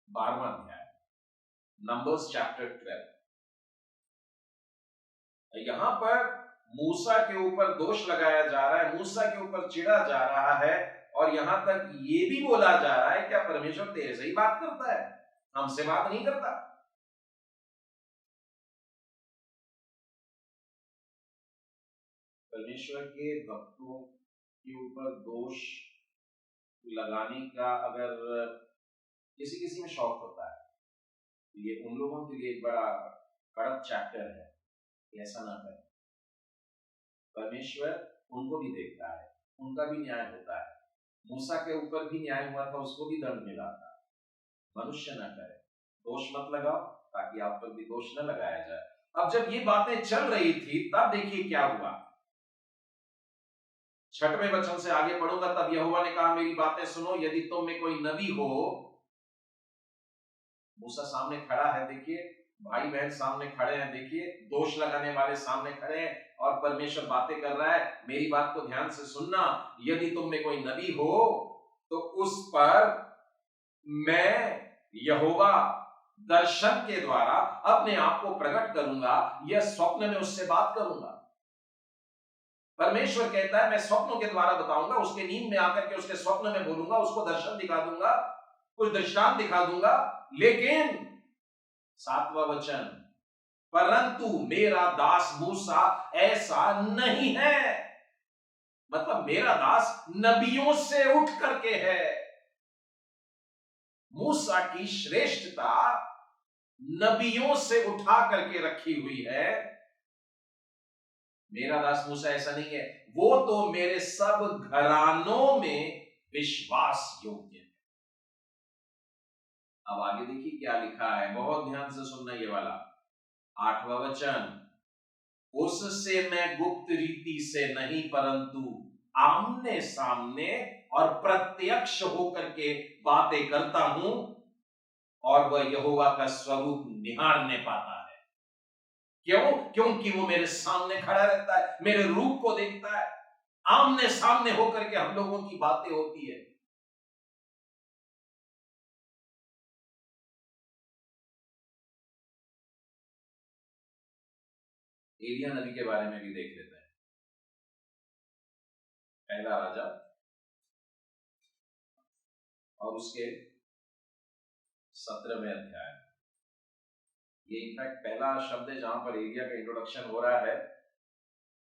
12वां अध्याय, नंबर्स चैप्टर 12। यहां पर मूसा के ऊपर दोष लगाया जा रहा है, मूसा के ऊपर चिढ़ा जा रहा है और यहां तक ये भी बोला जा रहा है क्या परमेश्वर तेरे से ही बात करता है, हमसे बात नहीं करता। परमेश्वर के भक्तों के ऊपर दोष लगाने का अगर किसी किसी में शौक होता है, ये उन लोगों के लिए एक बड़ा कड़क चैप्टर है कि ऐसा ना करें। परमेश्वर उनको भी देखता है, उनका भी न्याय होता है। मूसा के ऊपर भी न्याय हुआ था, उसको भी दंड मिला था। मनुष्य न करे। दोष मत लगाओ ताकि आप पर भी दोष न लगाया जाए। अब जब ये बातें चल रही थी तब देखिए क्या हुआ। 6वें वचन से आगे पढ़ूंगा। तब यहोवा ने कहा, मेरी बातें सुनो, यदि तुम में कोई नबी हो। मूसा सामने खड़ा है, देखिए भाई बहन सामने खड़े हैं, देखिए दोष लगाने वाले सामने खड़े हैं और परमेश्वर बातें कर रहा है। मेरी बात को ध्यान से सुनना, यदि तुम में कोई नबी हो तो उस पर मैं यहोवा दर्शन के द्वारा अपने आप को प्रकट करूंगा, यह स्वप्न में उससे बात करूंगा। परमेश्वर कहता है मैं स्वप्नों के द्वारा बताऊंगा, उसके नींद में आकर के उसके स्वप्न में बोलूंगा, उसको दर्शन दिखा दूंगा, कुछ दृष्टांत दिखा दूंगा। लेकिन 7वां वचन, परंतु मेरा दास मूसा ऐसा नहीं है। मतलब मेरा दास नबियों से उठ करके है। मूसा की श्रेष्ठता नबियों से उठा करके रखी हुई है। मेरा दास मूसा ऐसा नहीं है, वो तो मेरे सब घरानों में विश्वास योग्य है। अब आगे देखिए क्या लिखा है, बहुत ध्यान से सुनना ये वाला 8वां वचन, उससे मैं गुप्त रीति से नहीं परंतु आमने सामने और प्रत्यक्ष होकर के बातें करता हूं, और वह यहोवा का स्वरूप निहारने पाता है। क्यों? क्योंकि वो मेरे सामने खड़ा रहता है, मेरे रूप को देखता है, आमने सामने होकर के हम लोगों की बातें होती है। एलिया नबी के बारे में भी देख लेते हैं। पहला राजा और उसके 17वें अध्याय। ये इनफैक्ट पहला शब्द है जहां पर एलिया का इंट्रोडक्शन हो रहा है।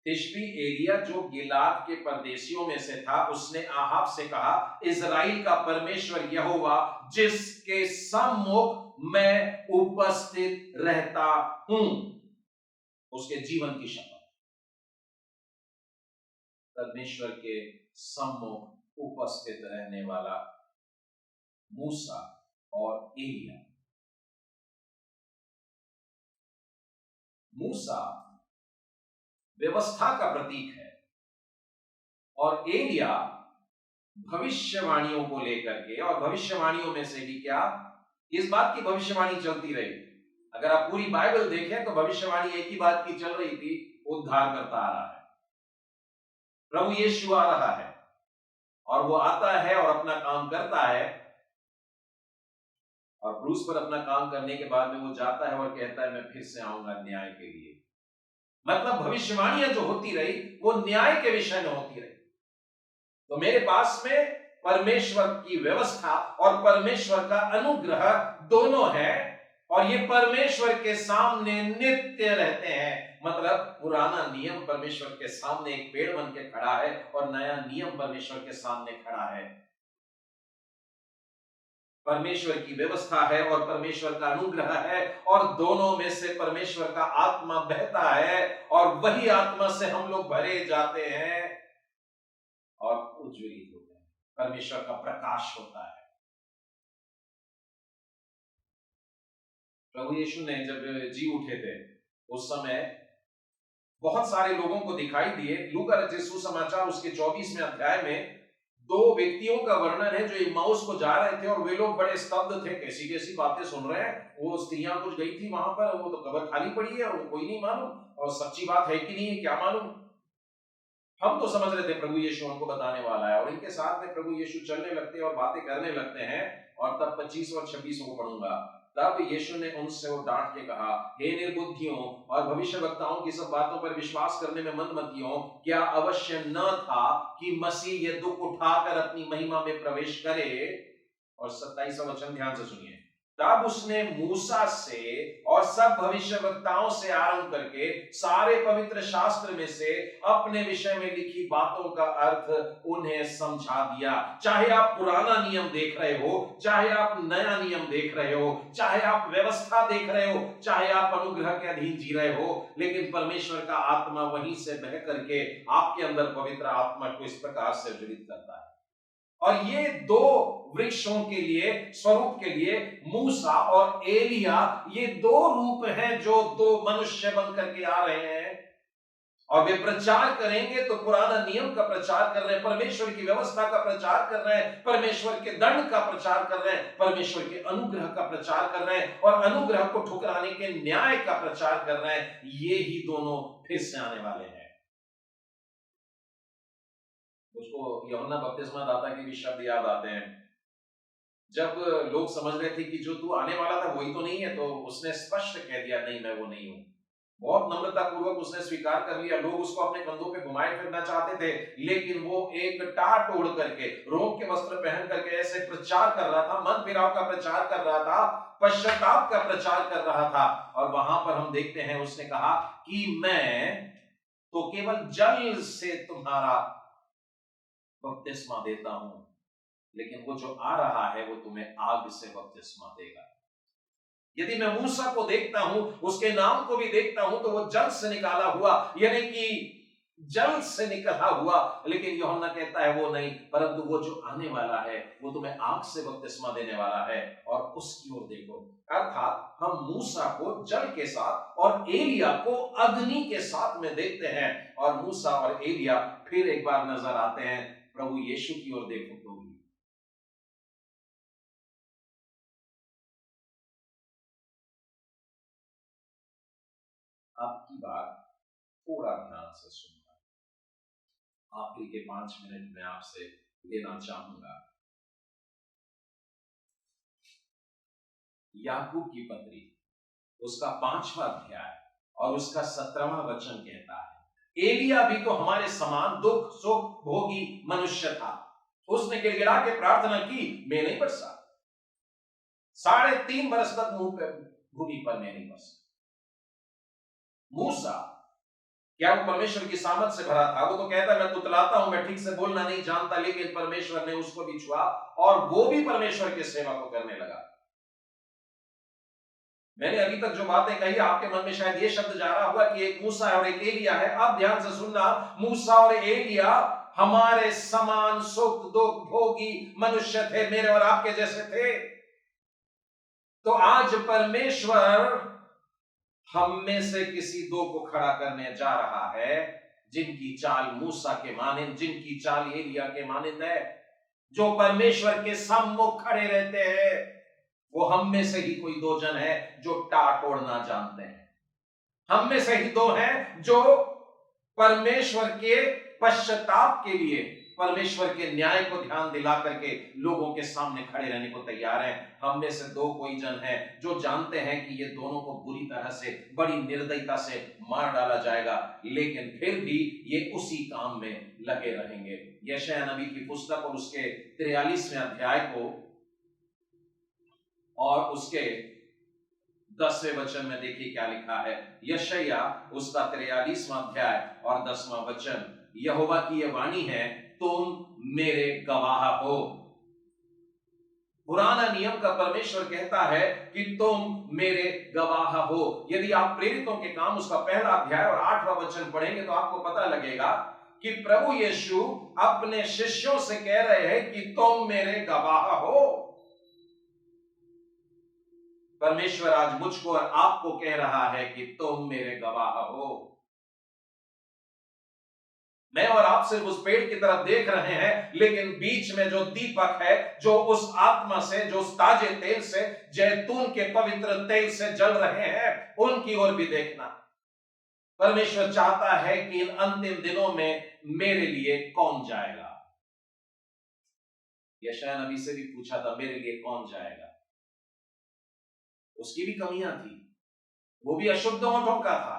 तिशबी एलिया जो गिलाद के परदेशियों में से था, उसने आहाब से कहा, इजराइल का परमेश्वर यहोवा जिसके सम्मुख मैं उपस्थित रहता हूं, उसके जीवन की शपथ। परमेश्वर के सम्मुख उपस्थित रहने वाला मूसा और एलिया। मूसा व्यवस्था का प्रतीक है और एलिया भविष्यवाणियों को लेकर के, और भविष्यवाणियों में से भी क्या, इस बात की भविष्यवाणी चलती रही। अगर आप पूरी बाइबल देखें तो भविष्यवाणी एक ही बात की चल रही थी, उद्धार करता आ रहा है, प्रभु यीशु आ रहा है, और वो आता है और अपना काम करता है, और क्रूस पर अपना काम करने के बाद में वो जाता है और कहता है मैं फिर से आऊंगा न्याय के लिए। मतलब भविष्यवाणियां जो होती रही वो न्याय के विषय में होती रही। तो मेरे पास में परमेश्वर की व्यवस्था और परमेश्वर का अनुग्रह दोनों है, और ये परमेश्वर के सामने नित्य रहते हैं। मतलब पुराना नियम परमेश्वर के सामने एक पेड़ बन के खड़ा है और नया नियम परमेश्वर के सामने खड़ा है। परमेश्वर की व्यवस्था है और परमेश्वर का अनुग्रह है, और दोनों में से परमेश्वर का आत्मा बहता है, और वही आत्मा से हम लोग भरे जाते हैं और उज्ज्वलित होते हैं। परमेश्वर का प्रकाश होता है। प्रभु यीशु ने जब जी उठे थे उस समय बहुत सारे लोगों को दिखाई दिए। लूका रचित सुसमाचार उसके 24वें अध्याय में 2 व्यक्तियों का वर्णन है जो इम्माउस को जा रहे थे, और वे लोग बड़े स्तब्ध थे, कैसी कैसी बातें सुन रहे हैं। वो स्त्रियां कुछ गई थी वहां पर, वो तो कब्र खाली पड़ी है और कोई नहीं मालूम, और सच्ची बात है कि नहीं है क्या मालूम। हम तो समझ रहे थे प्रभु यीशु हमको बताने वाला है, और इनके साथ में प्रभु यीशु चलने लगते हैं और बातें करने लगते हैं। और तब 25 और 26 को पढ़ूंगा। तब यीशु ने उनसे वो डांट के कहा, हे निर्बुद्धियों और भविष्यवक्ताओं की सब बातों पर विश्वास करने में मंदमतियों, क्या अवश्य न था कि मसीह ये दुख उठाकर अपनी महिमा में प्रवेश करे। और 27वां वचन ध्यान से सुनिए, तब उसने मूसा से और सब भविष्यवक्ताओं से आरंभ करके सारे पवित्र शास्त्र में से अपने विषय में लिखी बातों का अर्थ उन्हें समझा दिया। चाहे आप पुराना नियम देख रहे हो, चाहे आप नया नियम देख रहे हो, चाहे आप व्यवस्था देख रहे हो, चाहे आप अनुग्रह के अधीन जी रहे हो, लेकिन परमेश्वर का आत्मा वहीं से बह करके आपके अंदर पवित्र आत्मा को इस प्रकार से ज्वलित करता है। और ये दो वृक्षों के लिए, स्वरूप के लिए मूसा और एलिया, ये दो रूप हैं जो दो मनुष्य बन करके आ रहे हैं और वे प्रचार करेंगे। तो पुराना नियम का प्रचार कर रहे हैं, परमेश्वर की व्यवस्था का प्रचार कर रहे हैं, परमेश्वर के दंड का प्रचार कर रहे हैं, परमेश्वर के अनुग्रह का प्रचार कर रहे हैं और अनुग्रह को ठुकराने के न्याय का प्रचार कर रहे हैं। ये ही दोनों फिर से आने वाले हैं। उसको यूहन्ना बपतिस्मा दाता के भी शब्द याद आते हैं, जब लोग समझ रहे थे कि जो तू आने वाला था वही तो नहीं है, तो उसने स्पष्ट कह दिया, नहीं, मैं वो नहीं हूं। बहुत नम्रता पूर्वक उसने स्वीकार कर लिया। लोग उसको अपने कंधों पे घुमाए फिरना चाहते थे, लेकिन वो एक टाट ओढ़ करके, रोम के वस्त्र पहन करके ऐसे प्रचार कर रहा था, मन फिराव का प्रचार कर रहा था, पश्चाताप का प्रचार कर रहा था। और वहां पर हम देखते हैं उसने कहा कि मैं तो केवल जल से तुम्हारा बपतिस्मा देता हूं, लेकिन वो जो आ रहा है वो तुम्हें आग से बपतिस्मा देगा। यदि मैं मूसा को देखता हूं, उसके नाम को भी देखता हूं, तो वो जल से निकाला हुआ, यानी कि जल से निकला हुआ, लेकिन यूहन्ना कहता है वो नहीं, परंतु वो जो आने वाला है वो तुम्हें आग से बपतिस्मा देने वाला है और उसकी ओर देखो। अर्थात हम मूसा को जल के साथ और एलिया को अग्नि के साथ में देखते हैं, और मूसा और एलिया फिर एक बार नजर आते हैं। प्रभु यीशु की ओर देखो। प्रभु आपकी बात थोड़ा ध्यान से सुनना, आखिरी के 5 मिनट में आपसे लेना चाहूंगा। याकूब की पत्री, उसका 5वां अध्याय और उसका 17वां वचन कहता है, एलिया भी तो हमारे समान दुख सुख भोगी मनुष्य था। उसने गिड़गिड़ा के प्रार्थना की, मैं नहीं बरसा, 3.5 बरस तक मुंह पे भूमि पर मैं नहीं बरसा। मूसा, क्या वो परमेश्वर की सामर्थ से भरा था? वो तो कहता है मैं तुतलाता हूं, मैं ठीक से बोलना नहीं जानता, लेकिन परमेश्वर ने उसको भी छुआ और वो भी परमेश्वर की सेवा को करने लगा। मैंने अभी तक जो बातें कही, आपके मन में शायद ये शब्द जा रहा हुआ कि एक मूसा है और एक एलिया है। अब ध्यान से सुनना, मूसा और एलिया हमारे समान सुख दुख भोगी मनुष्य थे, मेरे और आपके जैसे थे। तो आज परमेश्वर हम में से किसी दो को खड़ा करने जा रहा है, जिनकी चाल मूसा के मानिंद, जिनकी चाल एलिया के मानिंद है, जो परमेश्वर के सम्मुख खड़े रहते हैं। वो हम में से ही कोई 2 जन है जो टाट ओढ़ना जानते हैं। हम में से ही 2 हैं जो परमेश्वर के पश्चाताप के लिए, परमेश्वर के न्याय को ध्यान दिला करके लोगों के सामने खड़े रहने को तैयार हैं। हम में से 2 कोई जन है जो जानते हैं कि ये दोनों को बुरी तरह से, बड़ी निर्दयता से मार डाला जाएगा, लेकिन फिर भी ये उसी काम में लगे रहेंगे। यशायाह नबी की पुस्तक और उसके 43वें अध्याय को और उसके 10वें वचन में देखिए क्या लिखा है। यशायाह उसका 43वां अध्याय और 10वां वचन, यहोवा की यह वाणी है, तुम मेरे गवाह हो। पुराना नियम का परमेश्वर कहता है कि तुम मेरे गवाह हो। यदि आप प्रेरितों के काम उसका 1 अध्याय और 8वां वचन पढ़ेंगे तो आपको पता लगेगा कि प्रभु यीशु अपने शिष्यों से कह रहे हैं कि तुम मेरे गवाह हो। परमेश्वर आज मुझको और आपको कह रहा है कि तुम मेरे गवाह हो। मैं और आप सिर्फ उस पेड़ की तरफ देख रहे हैं, लेकिन बीच में जो दीपक है, जो उस आत्मा से, जो उस ताजे तेल से, जैतून के पवित्र तेल से जल रहे हैं, उनकी ओर भी देखना। परमेश्वर चाहता है कि इन अंतिम दिनों में मेरे लिए कौन जाएगा। यशायाह नबी से भी पूछा था, मेरे लिए कौन जाएगा? उसकी भी कमियां थी, वो भी अशुद्ध होठों का था,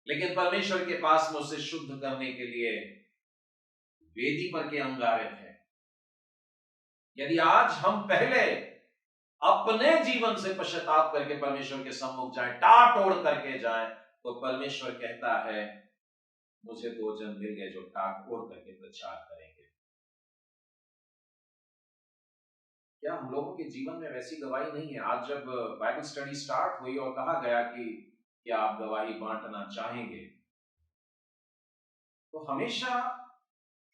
लेकिन परमेश्वर के पास में उसे शुद्ध करने के लिए वेदी पर के अंगारे थे। यदि आज हम पहले अपने जीवन से पश्चाताप करके परमेश्वर के सम्मुख जाएं, टाट ओढ़ करके जाएं, तो परमेश्वर कहता है मुझे 2 जन मिल गए जो टाट ओढ़ करके प्रचार करेंगे। क्या हम लोगों के जीवन में वैसी गवाही नहीं है? आज जब बाइबल स्टडी स्टार्ट हुई और कहा गया कि क्या आप गवाही बांटना चाहेंगे, तो हमेशा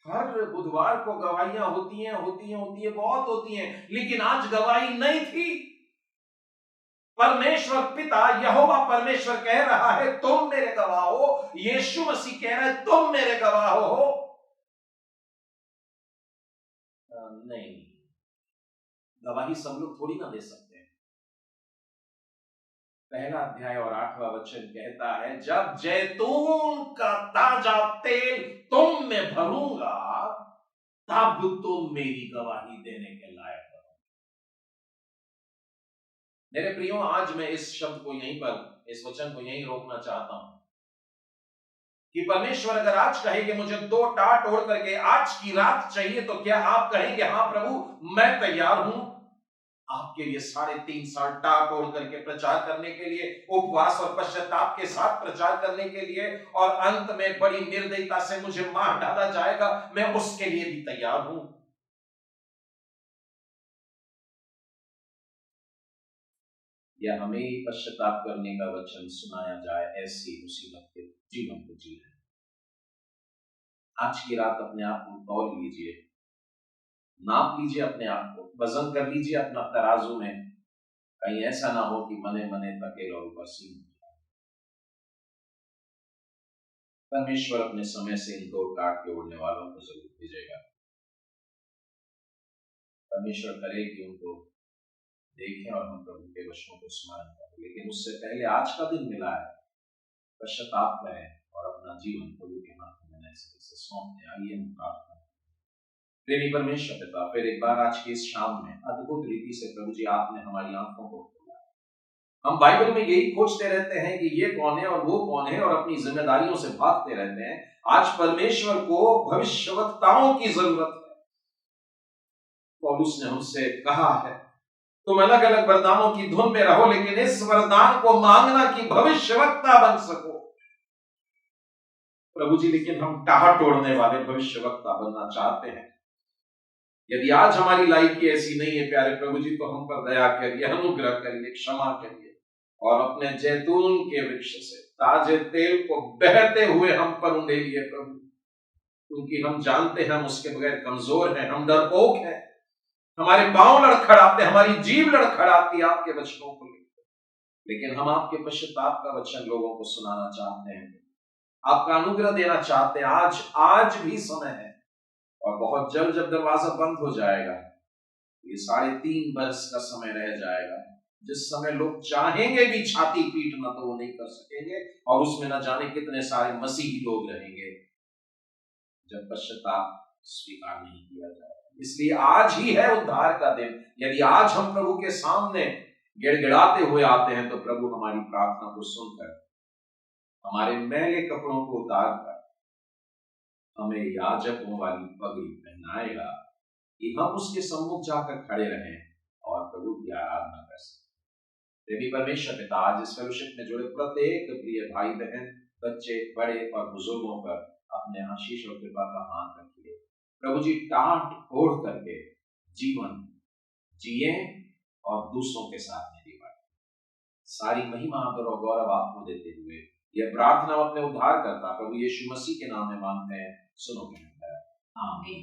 हर बुधवार को गवाहियां होती हैं, बहुत होती हैं, लेकिन आज गवाही नहीं थी। परमेश्वर पिता यहोवा परमेश्वर कह रहा है तुम मेरे गवाह हो, यीशु मसीह कह रहा है तुम मेरे गवाह हो। नहीं, गवाही सब लोग थोड़ी ना दे सकते हैं। पहला अध्याय और 8वां वचन कहता है जब जैतून का ताजा तेल तुम में भरूंगा तब तुम मेरी गवाही देने के लायक हो। मेरे प्रियो, आज मैं इस शब्द को यहीं पर, इस वचन को यहीं रोकना चाहता हूं कि परमेश्वर अगर आज कहे कि मुझे 2 टाट ओढ़ करके आज की रात चाहिए, तो क्या आप कहेंगे हां प्रभु मैं तैयार हूं आपके लिए 3.5 साल टाट ओढ़ करके प्रचार करने के लिए, उपवास और पश्चाताप के साथ प्रचार करने के लिए, और अंत में बड़ी निर्दयता से मुझे मार डाला जाएगा, मैं उसके लिए भी तैयार हूं। या हमें ही पश्चाताप करने का वचन सुनाया जाए, ऐसी मुसीबत के जीवन को जी रहे। आज की रात अपने आप को तौल लीजिए, नाप लीजिए अपने आप को, वजन कर लीजिए अपना तराजू में, कहीं ऐसा ना हो कि मने मने तकेल और ऊपर सीन। परमेश्वर अपने समय से इन 2 टाट के उड़ने वालों को जरूर भेजेगा। परमेश्वर करे कि उनको देखें और हम प्रभु के वचनों को स्मरण करें, लेकिन उससे पहले आज का दिन मिला है, पश्चाताप करें और अपना जीवन प्रभु के हाथ में नए सिरे से सौंप दें। आइए हम प्रार्थना। प्रेमी परमेश्वर पिता, फिर एक बार आज की इस शाम में अद्भुत रीति से प्रभु जी आपने हमारी आंखों को खोला। हम बाइबल में यही खोजते रहते हैं कि ये कौन है और वो कौन है, और अपनी जिम्मेदारियों से भागते रहते हैं। आज परमेश्वर को भविष्यवक्ताओं की जरूरत है। पौलुस ने हमसे कहा है तुम अलग अलग वरदानों की धुन में रहो, लेकिन इस वरदान को मांगना कि भविष्यवक्ता बन सको। प्रभु जी, लेकिन हम टाह तोड़ने वाले भविष्यवक्ता बनना चाहते हैं। यदि आज हमारी लाइफ की ऐसी नहीं है प्यारे प्रभु जी, तो हम पर दया करिए, अनुग्रह करिए, क्षमा करिए, और अपने जैतून के वृक्ष से ताजे तेल को बहते हुए हम पर उंडेलिए प्रभु, क्योंकि हम जानते हैं हम उसके बगैर कमजोर हैं, हम डरपोक हैं, हमारे पांव लड़खड़ाते, हमारी जीभ लड़खड़ाती आपके वचनों को लेकर, लेकिन हम आपके पश्चाताप का वचन लोगों को सुनाना चाहते हैं, आपका अनुग्रह देना चाहते हैं। आज भी समय है, और बहुत जल्द जब दरवाजा बंद हो जाएगा, ये 3.5 वर्ष का समय रह जाएगा, जिस समय लोग चाहेंगे भी छाती पीटना तो वो नहीं कर सकेंगे, और उसमें न जाने कितने सारे मसीही लोग रहेंगे जब पश्चाताप स्वीकार नहीं किया जाएगा। इसलिए आज ही है उद्धार का दिन। यदि आज हम प्रभु के सामने गिड़गिड़ाते हुए आते हैं, तो प्रभु हमारी प्रार्थना को सुनकर हमारे मैले कपड़ों को उतार कर हमें याजकों वाली पगड़ी पहनाएगा कि हम उसके सम्मुख जाकर खड़े रहें और प्रभु की आराधना कर सकें। देवी परमेश्वर पिता, आज इस फेलोशिप में जुड़े प्रत्येक प्रिय भाई बहन, बच्चे, बड़े और बुजुर्गों पर अपने आशीष और कृपा का हाथ रखिए। प्रभु जी, टाट ओढ़ करके जीवन जिए और दूसरों के साथ में निभाएं। सारी महिमा आदर और गौरव आपको देते हुए यह प्रार्थना अपने उद्धार करता प्रभु यीशु मसीह के नाम में मांगते हैं, सुनो। आमीन।